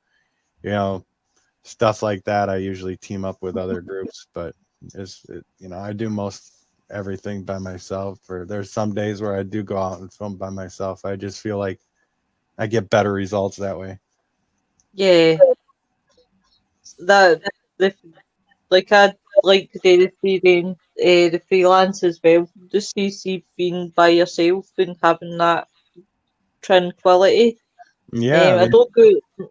S2: stuff like that, I usually team up with other groups, but I do most everything by myself. Or there's some days where I do go out and film by myself. I just feel like I get better results that way.
S1: Yeah. I'd like to do the freelance as well. Just see being by yourself and having that tranquility.
S2: Yeah,
S1: I don't do it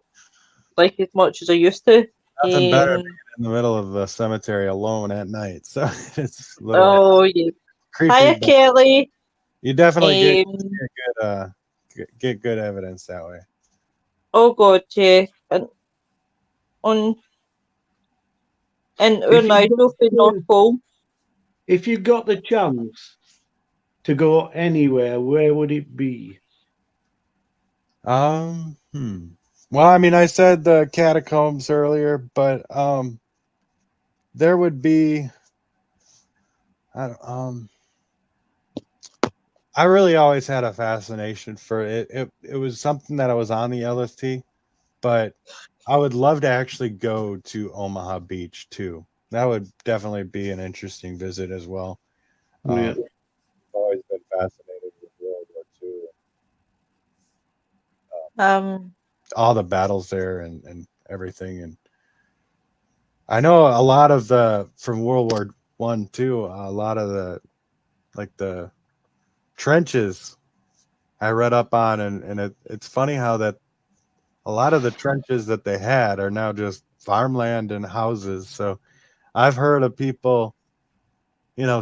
S1: like as much as I used to.
S2: Nothing better than in the middle of the cemetery alone at night. So it's a little
S1: yeah.
S2: creepy.
S1: Hiya, Kelly.
S2: You definitely get good evidence that way.
S1: Oh God, yeah. And we're now North Pole.
S3: If you got the chance to go anywhere, where would it be?
S2: Well, I mean, I said the catacombs earlier, but there would be I really always had a fascination for it. It was something that I was on the LST, but I would love to actually go to Omaha Beach too. That would definitely be an interesting visit as well.
S3: Yeah.
S2: I've always been fascinated with World War II. All the battles there and everything. And I know a lot of from World War I too, a lot of the trenches I read up on, and it's funny how that a lot of the trenches that they had are now just farmland and houses. So I've heard of people,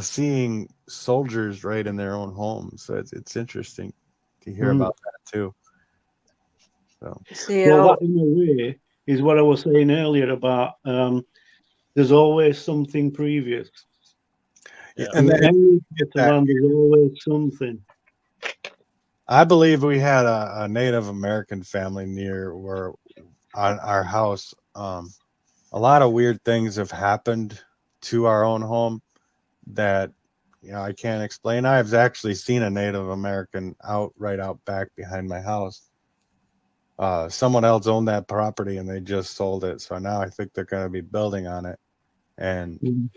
S2: seeing soldiers right in their own homes. So it's interesting to hear about that too. So
S3: Well, that in a way is what I was saying earlier about there's always something previous.
S2: Yeah.
S3: And there's always something.
S2: I believe we had a Native American family near where on our house. A lot of weird things have happened to our own home that I can't explain. I've actually seen a Native American right out back behind my house. Someone else owned that property and they just sold it, so now I think they're going to be building on it, and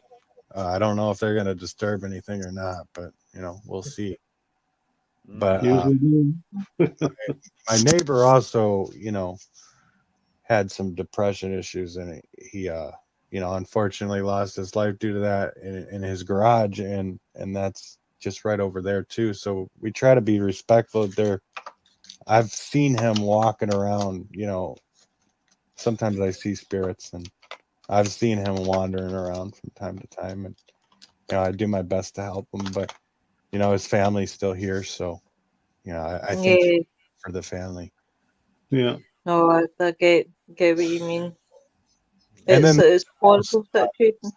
S2: I don't know if they're going to disturb anything or not, but we'll see. But my neighbor also had some depression issues, and he unfortunately lost his life due to that in his garage, and that's just right over there too. So we try to be respectful there. I've seen him walking around, sometimes I see spirits, and I've seen him wandering around from time to time, and I do my best to help him, but his family's still here, so I think for the family.
S3: Yeah.
S1: No, I get what you mean.
S2: And
S1: It's horrible situation.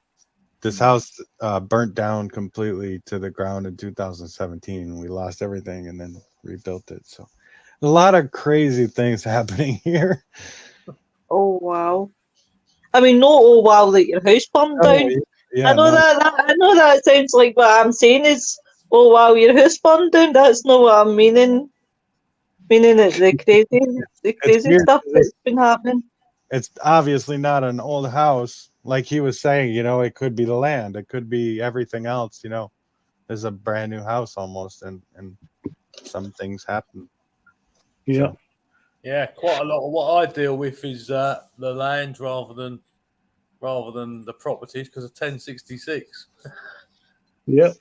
S2: This house burnt down completely to the ground in 2017. We lost everything and then rebuilt it. So a lot of crazy things happening here.
S1: Oh wow! I mean, not oh wow, like your house burned down.
S2: Yeah,
S1: I know I know that sounds like what I'm saying is, oh wow, your house burned down. That's not what I'm meaning. Meaning it's the crazy stuff that's been happening.
S2: It's obviously not an old house, like he was saying. It could be the land, it could be everything else. There's a brand new house almost, and some things happen.
S3: Yeah.
S2: So.
S4: Yeah, quite a lot of what I deal with is the land rather than the properties because of 1066.
S3: Yeah.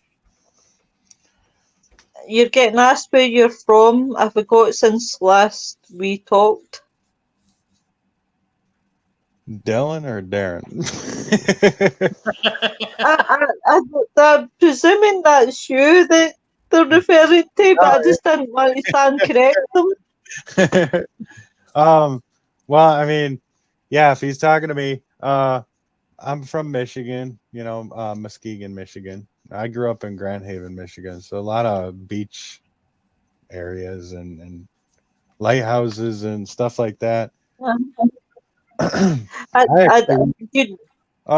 S1: You're getting asked where you're from. I forgot since last we talked.
S2: Dylan or Darren?
S1: I'm presuming that's you that they're referring to, but I just didn't want to stand correct them.
S2: Well, I mean, yeah, if he's talking to me, I'm from Michigan, Muskegon, Michigan. I grew up in Grand Haven, Michigan, so a lot of beach areas and lighthouses and stuff like that.
S1: Oh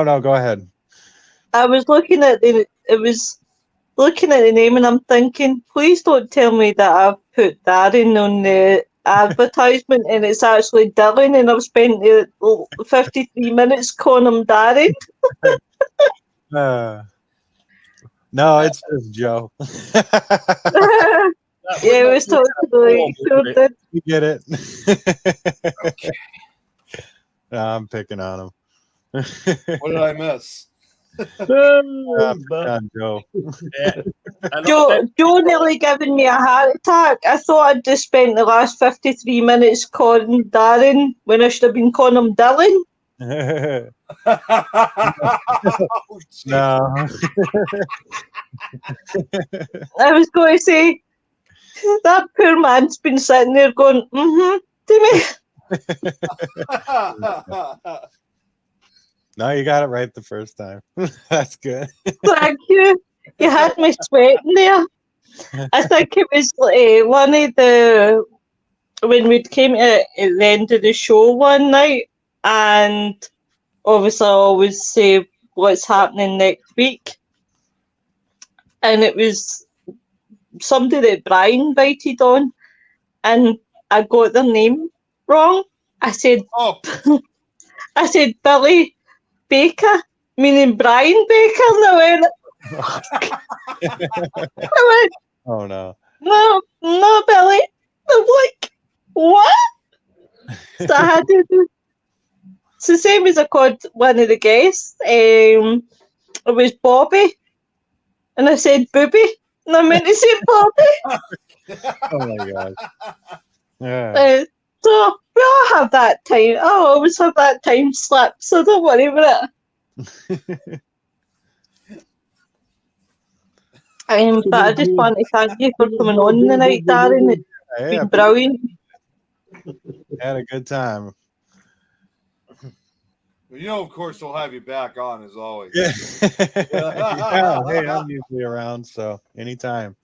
S2: no, go ahead.
S1: I was looking at the name and I'm thinking, please don't tell me that I've put Darren on the advertisement and it's actually Dylan and I've spent 53 minutes calling him Darren.
S2: No, it's just Joe.
S1: Yeah, it was totally.
S2: You get it. Okay. No, I'm picking on him.
S5: What did I miss?
S2: Joe.
S4: Yeah.
S1: Joe nearly giving me a heart attack. I thought I'd just spent the last 53 minutes calling Darren when I should have been calling him Dylan.
S2: No.
S1: I was going to say, that poor man's been sitting there going, to me.
S2: No, you got it right the first time. That's good.
S1: Thank you. You had me sweating there. I think it was one of the, when we came at the end of the show one night, and obviously I always say what's happening next week. And it was somebody that Brian invited on, and I got their name wrong. I said, I said Billy Baker, meaning Brian Baker, and I went,
S2: oh no.
S1: No, Billy. I'm like, what? So I had to do. It's the same as I called one of the guests. It was Bobby, and I said Booby, and I meant to say Bobby.
S2: Oh my god. Yeah.
S1: So we all have that time. I always have that time slip, so don't worry about it. But I just want to thank you for coming on the night, Darren. It's been brilliant.
S2: Had a good time.
S5: You know, of course, we'll have you back on as always.
S2: Yeah. Yeah, hey, I'm usually around, so anytime.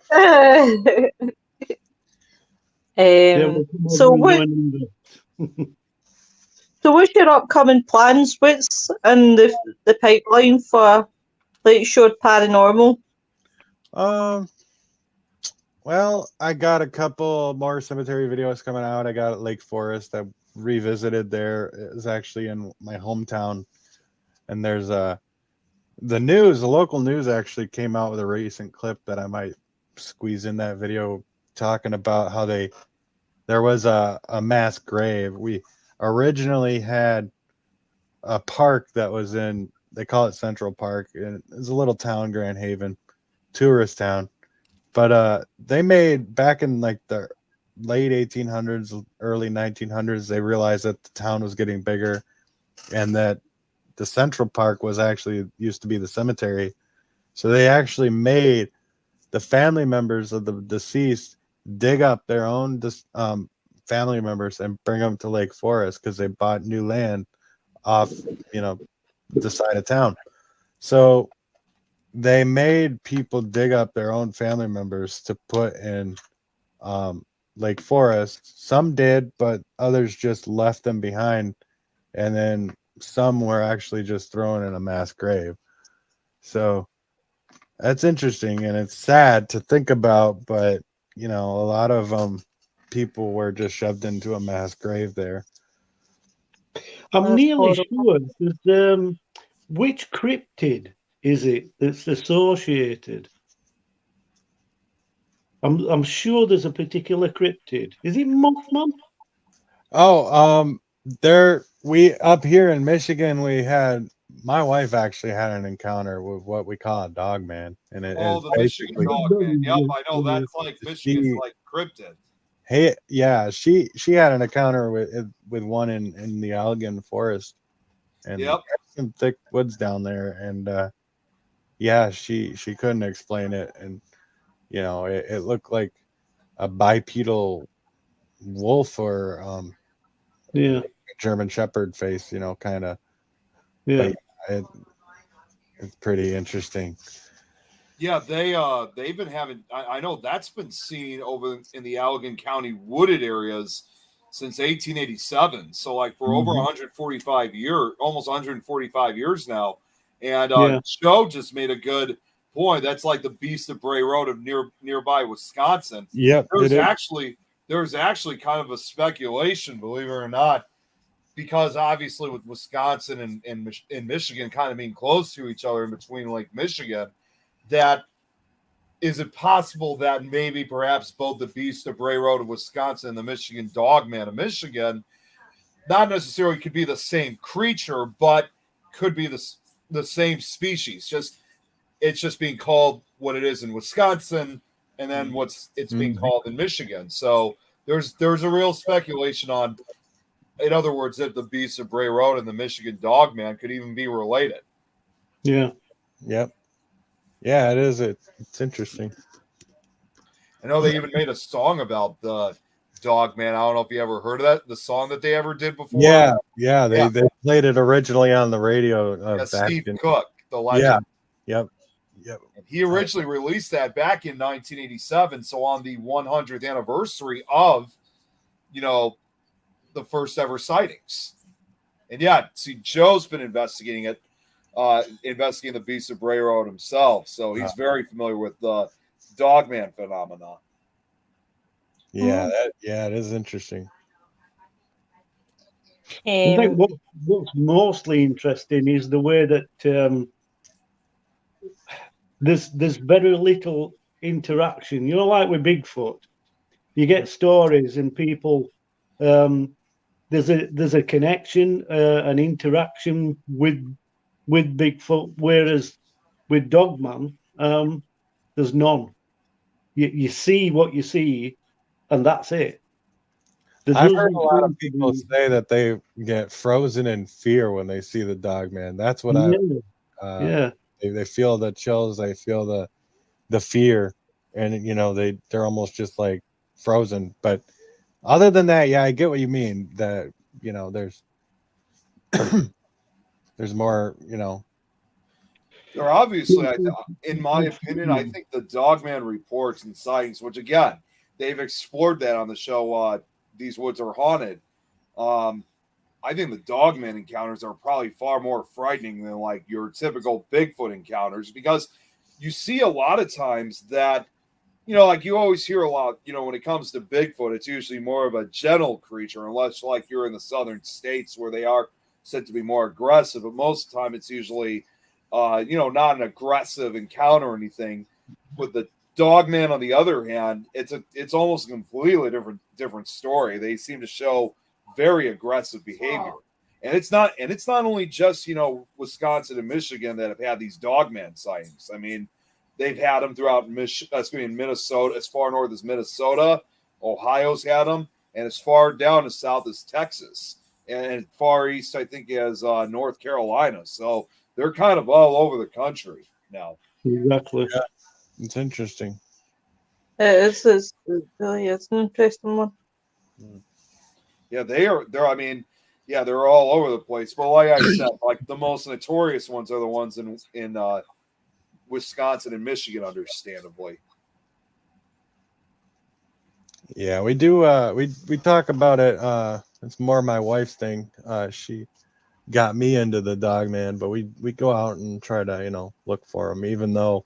S1: So what's your upcoming plans? What's in the pipeline for Lakeshore Paranormal?
S2: Well, I got a couple more cemetery videos coming out. I got Lake Forest. I revisited there. It was actually in my hometown. And there's the local news actually came out with a recent clip that I might squeeze in that video talking about how there was a mass grave. We originally had a park that was they call it Central Park, and it's a little town, Grand Haven, tourist town. But they made, back in like the late 1800s, early 1900s, they realized that the town was getting bigger and that the Central Park was actually used to be the cemetery. So they actually made the family members of the deceased dig up their own family members and bring them to Lake Forest because they bought new land off, the side of town. So they made people dig up their own family members to put in Lake Forest. Some did, but others just left them behind. And then some were actually just thrown in a mass grave. So that's interesting, and it's sad to think about, but a lot of people were just shoved into a mass grave there.
S3: I'm nearly sure that which cryptid is it that's associated? I'm sure there's a particular cryptid. Is it Mothman?
S2: Oh, we up here in Michigan, my wife actually had an encounter with what we call a dog man, and
S5: the Michigan dog man. Yep, I know that's like Michigan's like cryptid.
S2: Hey, yeah, she had an encounter with one in the Allegan Forest, and some thick woods down there, and yeah, she couldn't explain it, and it looked like a bipedal wolf or German Shepherd face, kind of.
S3: Yeah,
S2: it's pretty interesting.
S5: Yeah, they've been having. I know that's been seen over in the Allegan County wooded areas since 1887. So like for over 145 years, almost 145 years now. And Joe just made a good point. That's like the Beast of Bray Road of nearby Wisconsin.
S2: Yep,
S5: there's actually kind of a speculation, believe it or not, because obviously with Wisconsin and Michigan kind of being close to each other in between Lake Michigan, that is it possible that maybe perhaps both the Beast of Bray Road of Wisconsin and the Michigan Dogman of Michigan not necessarily could be the same creature, but could be the same species. It's just being called what it is in Wisconsin, and then it's being called in Michigan. So there's a real speculation on, in other words, that the Beast of Bray Road and the Michigan Dogman could even be related.
S3: Yeah.
S2: Yep. Yeah, it is. It's interesting.
S5: I know they even made a song about the Dogman. I don't know if you ever heard of that, the song that they ever did before.
S2: Yeah. They played it originally on the radio.
S5: Steve Cook, the legend.
S2: Yeah. Yep.
S5: He originally released that back in 1987. So on the 100th anniversary of, the first ever sightings. And Joe's been investigating it. Investigating the Beast of Bray Road himself, so he's very familiar with the Dogman phenomenon.
S2: Yeah, it is interesting.
S3: I think what's mostly interesting is the way that there's very little interaction. Like with Bigfoot, you get stories and people. There's a connection, an interaction with Bigfoot, whereas with Dogman, there's none. You see what you see, and that's it.
S2: I've heard a lot of people say that they get frozen in fear when they see the Dogman. That's what they feel the chills, they feel the fear, and they're almost just like frozen. But other than that, I get what you mean. That there's there's more, you know.
S5: Or obviously, in my opinion, I think the Dogman reports and sightings, which again, they've explored that on the show, These Woods Are Haunted. I think the Dogman encounters are probably far more frightening than like your typical Bigfoot encounters, because you see a lot of times that, you know, like you always hear a lot, you know, when it comes to Bigfoot, it's usually more of a gentle creature, unless like you're in the southern states where they are said to be more aggressive. But most of the time, it's usually, you know, not an aggressive encounter or anything. With the Dogman, on the other hand, it's almost a completely different story. They seem to show very aggressive behavior, and it's not only just, you know, Wisconsin and Michigan that have had these Dogman sightings. I mean, they've had them throughout Minnesota, as far north as Minnesota. Ohio's had them, and as far down as south as Texas, and far east, I think, as North Carolina. So they're kind of all over the country now.
S3: Exactly.
S2: Yeah, it's interesting.
S1: It is really is an interesting one.
S5: Yeah, they're. I mean, yeah, they're all over the place. But like I said, like the most notorious ones are the ones in Wisconsin and Michigan, understandably.
S2: Yeah, we do. We talk about it. It's more my wife's thing. She got me into the Dogman, but we go out and try to, you know, look for them, even though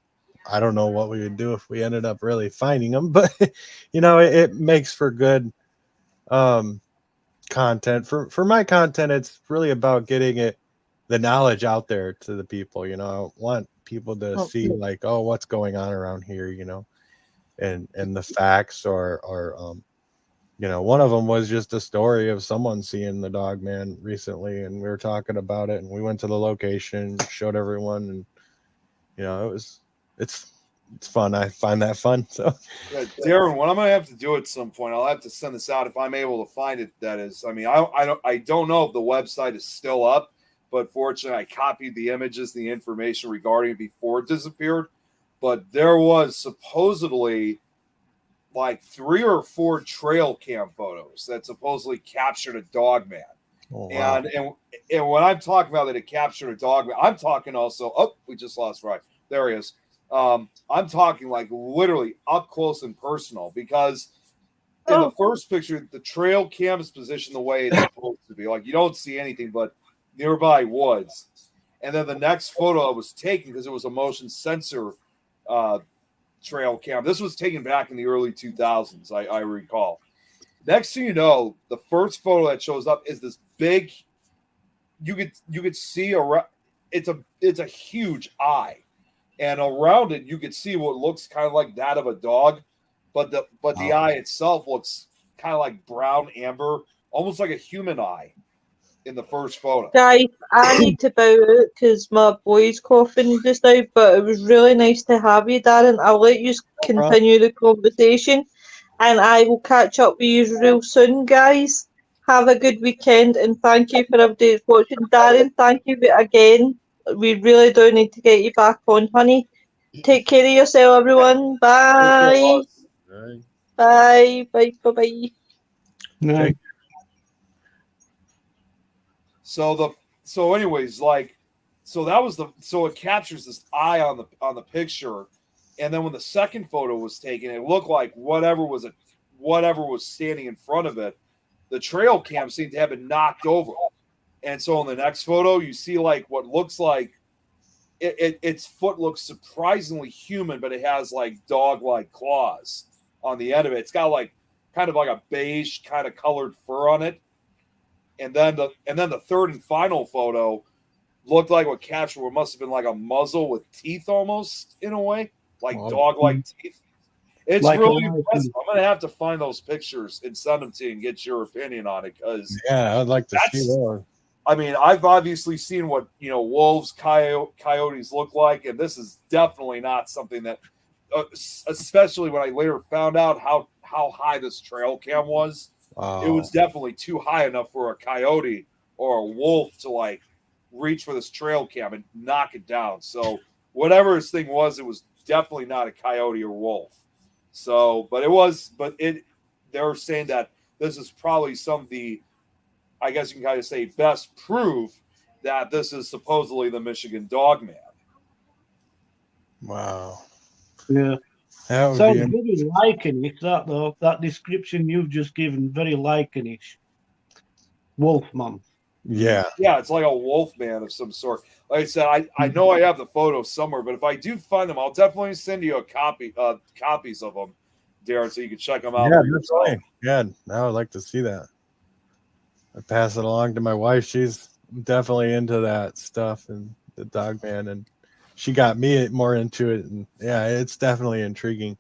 S2: I don't know what we would do if we ended up really finding them. But you know, it makes for good content. For my content, it's really about getting the knowledge out there to the people. You know, I want people to see like, oh, what's going on around here, you know, and the facts, or you know, one of them was just a story of someone seeing the Dogman recently, and we were talking about it, and we went to the location, showed everyone, and you know, it's fun. I find that fun. So
S5: yeah, Darren, what I'm gonna have to do at some point, I'll have to send this out if I'm able to find it. That is, I mean, I don't know if the website is still up, but fortunately, I copied the images, the information regarding it before it disappeared. But there was supposedly like 3 or 4 trail cam photos that supposedly captured a Dogman.
S2: oh, wow.
S5: And when I'm talking about that it captured a Dogman, I'm talking also. Oh, we just lost Ryan. There he is. I'm talking like literally up close and personal, because in the first picture, the trail cam is positioned the way it's supposed to be. Like you don't see anything but nearby woods. And then the next photo was taken because it was a motion sensor trail cam. This was taken back in the early 2000s, I recall. Next thing you know, the first photo that shows up is this big. You could see it's a huge eye, and around it you could see what looks kind of like that of a dog, but the eye itself looks kind of like brown amber, almost like a human eye in the first photo.
S1: Guys, I need to bow out because my boy's coughing just now, but it was really nice to have you, Darren. I'll let you continue the conversation, and I will catch up with you real soon, guys. Have a good weekend, and thank you for everybody watching. Darren, thank you again. We really do need to get you back on, honey. Take care of yourself, everyone. Bye. Bye. Bye. Bye. Bye.
S3: No.
S5: So anyways, like, so that was so it captures this eye on the picture, and then when the second photo was taken, it looked like whatever was standing in front of it, the trail cam seemed to have been knocked over, and so in the next photo you see like what looks like its foot looks surprisingly human, but it has like dog-like claws on the end of it. It's got like kind of like a beige kind of colored fur on it. And then the third and final photo looked like what captured what must have been like a muzzle with teeth, almost in a way, like dog-like teeth. It's like really impressive. I'm gonna have to find those pictures and send them to you and get your opinion on it, because
S2: yeah, I'd like to see those.
S5: I mean, I've obviously seen what, you know, wolves, coyotes look like, and this is definitely not something that, especially when I later found out how high this trail cam was.
S2: Wow.
S5: It was definitely too high enough for a coyote or a wolf to like reach for this trail cam and knock it down. So whatever this thing was, it was definitely not a coyote or wolf. So, they're saying that this is probably some of the, I guess you can kind of say, best proof that this is supposedly the Michigan Dogman.
S2: Wow.
S3: Yeah.
S2: That would
S3: Sounds
S2: be
S3: very lichenish, that though. That description you've just given, very lichenish. Wolfman.
S2: yeah.
S5: Yeah, it's like a wolf man of some sort. Like I said, I know I have the photos somewhere, but if I do find them, I'll definitely send you a copies of them, Darren, so you can check them out
S2: Yeah,
S5: for yourself.
S2: definitely. Yeah, I would like to see that. I pass it along to my wife. She's definitely into that stuff and the Dogman, and she got me more into it. And yeah, it's definitely intriguing.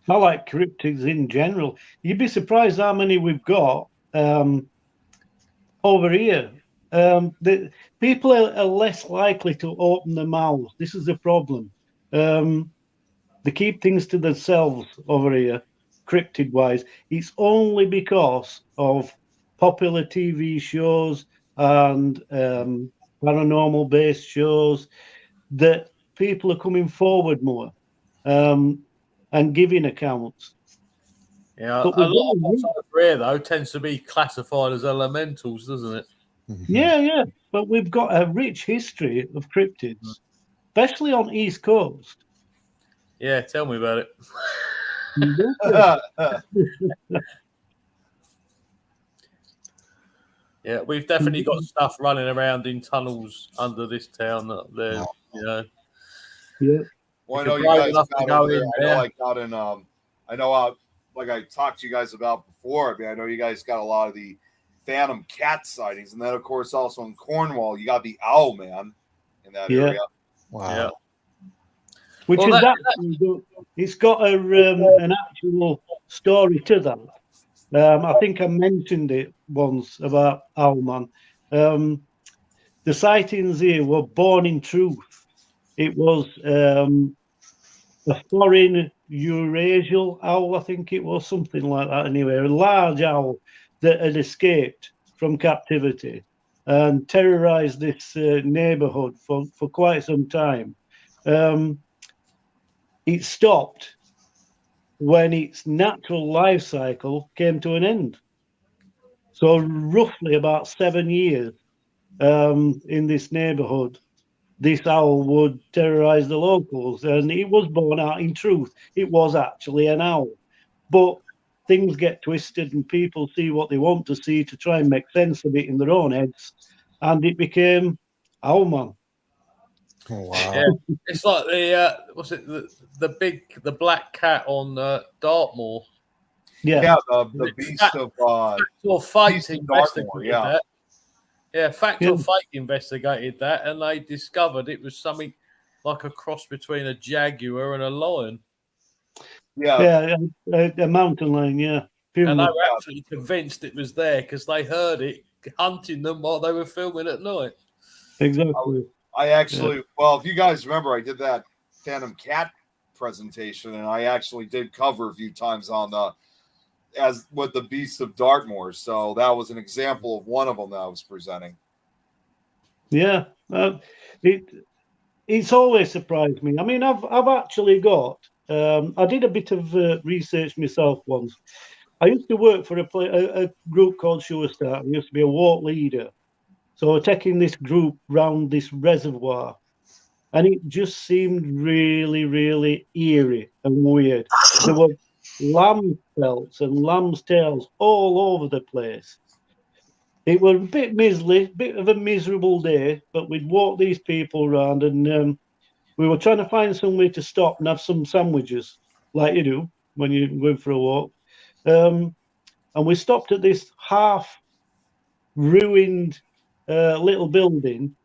S3: I like cryptids in general. You'd be surprised how many we've got over here. The people are less likely to open their mouths. This is the problem. They keep things to themselves over here, cryptid wise. It's only because of popular TV shows and paranormal based shows that people are coming forward more and giving accounts.
S4: Yeah,
S3: But
S4: a lot of what's over here, though, tends to be classified as elementals, doesn't it?
S3: Yeah. But we've got a rich history of cryptids, especially on East Coast.
S4: Yeah, tell me about it. Yeah, we've definitely got stuff running around in tunnels under this town up there, you know.
S3: Yeah.
S5: Well, I
S4: If
S5: know
S4: you're
S5: you
S4: brave
S5: guys
S4: enough to
S5: got
S4: go
S5: over there.
S4: in
S5: I know
S4: there.
S5: I got in. I know. Like I talked to you guys about before. I mean, I know you guys got a lot of the phantom cat sightings, and then of course also in Cornwall, you got the owl man in that area.
S2: Wow.
S4: Yeah.
S3: Which
S4: Well,
S3: is actually, it's got an actual story to that. I think I mentioned it once about Owlman. The sightings here were born in truth. It was a foreign Eurasian owl, I think it was, something like that anyway, a large owl that had escaped from captivity and terrorized this neighborhood for quite some time. It stopped when its natural life cycle came to an end. So roughly about 7 years in this neighborhood, this owl would terrorize the locals. And it was born out in truth. It was actually an owl. But things get twisted and people see what they want to see to try and make sense of it in their own heads. And it became Owlman.
S2: Oh, wow.
S4: Yeah, it's like the what's it? The black cat on Dartmoor.
S3: Yeah,
S5: the beast of
S4: Fact or Fate
S5: Beast of
S4: investigated
S5: Dartmoor, yeah.
S4: that. Yeah, Fact
S3: Yeah.
S4: or Fate investigated that, and they discovered it was something like a cross between a jaguar and a lion.
S3: Yeah, a mountain lion, yeah. Puma.
S4: And they were absolutely convinced it was there because they heard it hunting them while they were filming at night.
S3: Exactly.
S5: I actually, well, if you guys remember, I did that Phantom Cat presentation, and I actually did cover a few times on as with the Beast of Dartmoor. So that was an example of one of them that I was presenting.
S3: Yeah, it's always surprised me. I mean, I've actually got. I did a bit of research myself once. I used to work for a group called Sure Start. I used to be a walk leader. So taking this group round this reservoir, and it just seemed really, really eerie and weird. There were lamb pelts and lamb's tails all over the place. It was a bit miserly, bit of a miserable day, but we'd walk these people around, and we were trying to find somewhere to stop and have some sandwiches, like you do when you're going for a walk. And we stopped at this half-ruined little building.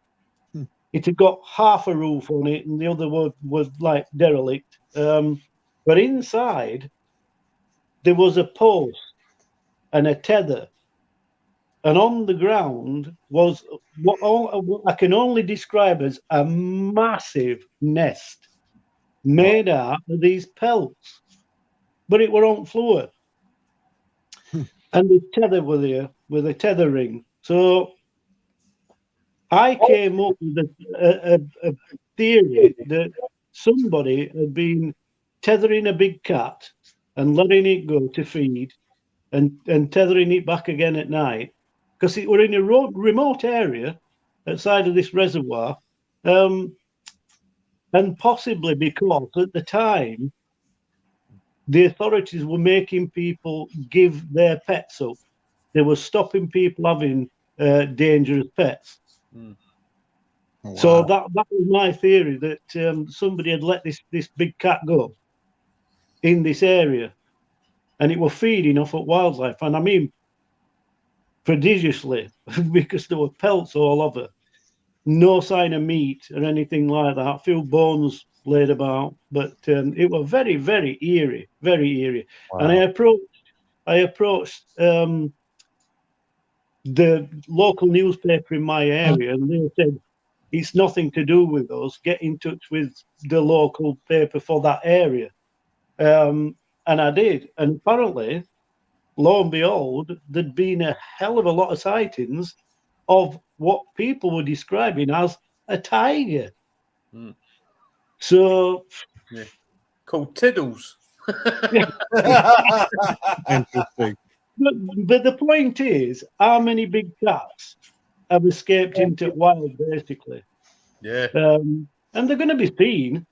S3: It had got half a roof on it, and the other was like derelict. But inside, there was a post and a tether. And on the ground was what I can only describe as a massive nest made out of these pelts. But it were on floor. And the tether were there with a tether ring. So I came up with a theory that somebody had been tethering a big cat and letting it go to feed and tethering it back again at night, because it were in a remote area outside of this reservoir, and possibly because at the time the authorities were making people give their pets up. They were stopping people having dangerous pets.
S4: Mm.
S2: Wow.
S3: So that was my theory, that somebody had let this big cat go in this area, and it was feeding off at wildlife, and I mean prodigiously, because there were pelts all over. No sign of meat or anything like that. A few bones laid about, but it was very, very eerie, very eerie.
S2: Wow.
S3: And I approached the local newspaper in my area, and they said it's nothing to do with us. Get in touch with the local paper for that area. And I did, and apparently, lo and behold, there'd been a hell of a lot of sightings of what people were describing as a tiger.
S4: Mm.
S3: So,
S4: Called Tiddles.
S2: Interesting.
S3: but the point is, how many big cats have escaped into wild, basically?
S4: Yeah.
S3: And they're going to be seen.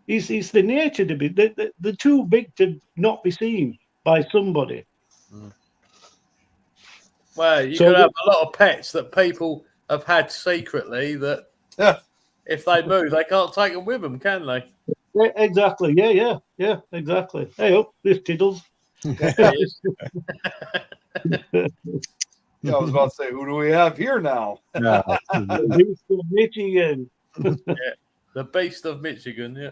S3: It's the nature to be. They're too big to not be seen by somebody.
S4: Mm. Well, you
S3: So
S4: could have a lot of pets that people have had secretly that if they move, they can't take them with them, can they?
S3: Yeah, exactly. Yeah, exactly. Hey, up, this Tiddles.
S5: Yeah, I was about to say, who do we have here now?
S2: Yeah.
S3: Michigan.
S4: The beast of Michigan, yeah.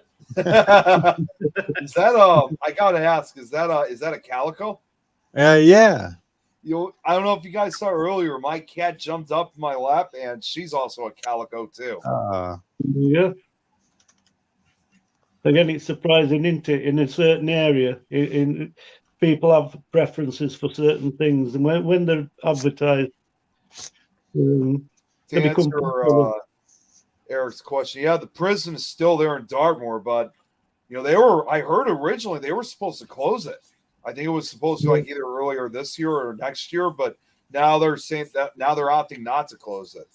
S5: Is that I gotta ask, is that a calico?
S2: Yeah.
S5: I don't know if you guys saw earlier, my cat jumped up in my lap and she's also a calico too.
S3: Yeah. Again, it's surprising, isn't it? In a certain area, in people have preferences for certain things, and when they're advertised,
S5: To answer Eric's question, yeah, the prison is still there in Dartmoor, but I heard originally they were supposed to close it. I think it was supposed to either earlier this year or next year, but now they're saying that now they're opting not to close it.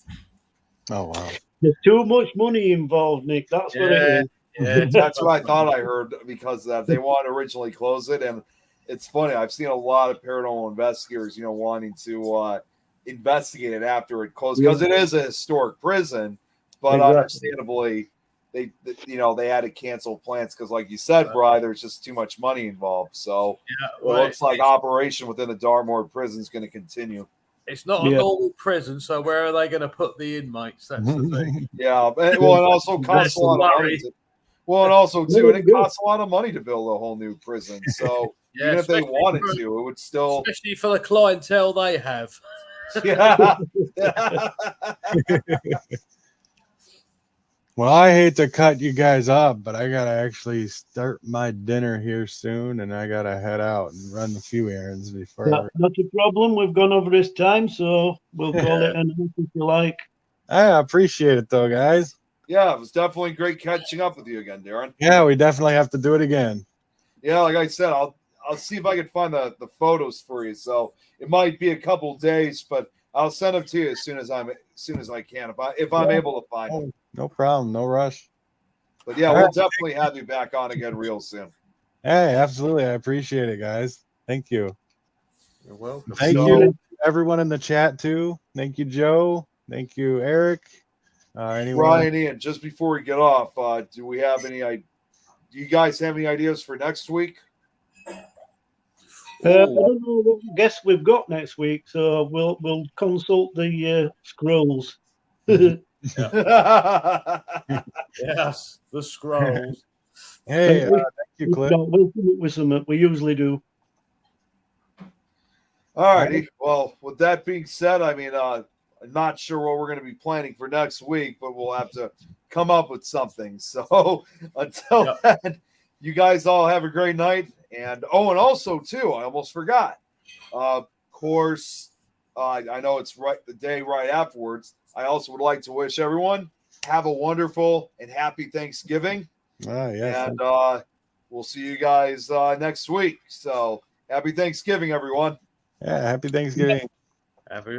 S2: Oh wow.
S3: There's too much money involved, Nick. That's what it is.
S4: Yeah,
S5: that's what I thought I heard, because they want to originally close it. And it's funny, I've seen a lot of paranormal investigators, wanting to investigate it after it closed, because it is a historic prison, but understandably they had to cancel plans because, like you said, Bri, there's just too much money involved. So it looks like operation within the Dartmoor prison is going to continue.
S4: It's not a normal prison, so where are they going to put the inmates? That's the thing.
S5: Yeah, well, it also costs a lot of money. Well, and also too, it costs a lot of money to build a whole new prison. So even if they wanted to, it would still,
S4: especially for the clientele they have.
S5: Yeah.
S2: Well, I hate to cut you guys off, but I gotta actually start my dinner here soon, and I gotta head out and run a few errands before.
S3: Not a problem. We've gone over this time, so we'll call it an end if you like.
S2: I appreciate it, though, guys.
S5: Yeah, it was definitely great catching up with you again, Darren.
S2: Yeah, we definitely have to do it again.
S5: Yeah, like I said, I'll see if I can find the photos for you. So it might be a couple days, but I'll send them to you as soon as I can, if I'm able to find them.
S2: No problem, no rush.
S5: But yeah, we'll definitely have you back on again real soon.
S2: Hey, absolutely, I appreciate it, guys. Thank you.
S4: You're welcome.
S2: Thank you, everyone in the chat too. Thank you, Joe. Thank you, Eric.
S5: Ryan, Ian, just before we get off, do you guys have any ideas for next week?
S3: I don't know what guests we've got next week, so we'll consult the scrolls.
S4: Yes, the scrolls.
S2: Hey, thank you, Cliff.
S3: We'll come up with something. We usually do.
S5: All righty. Well, with that being said, I mean, I'm not sure what we're going to be planning for next week, but we'll have to come up with something. So until then, you guys all have a great night. And also too, I almost forgot. Of course, I know it's the day right afterwards. I also would like to wish everyone have a wonderful and happy Thanksgiving.
S2: Yes.
S5: And we'll see you guys next week. So happy Thanksgiving, everyone.
S2: Yeah, happy Thanksgiving.
S4: Happy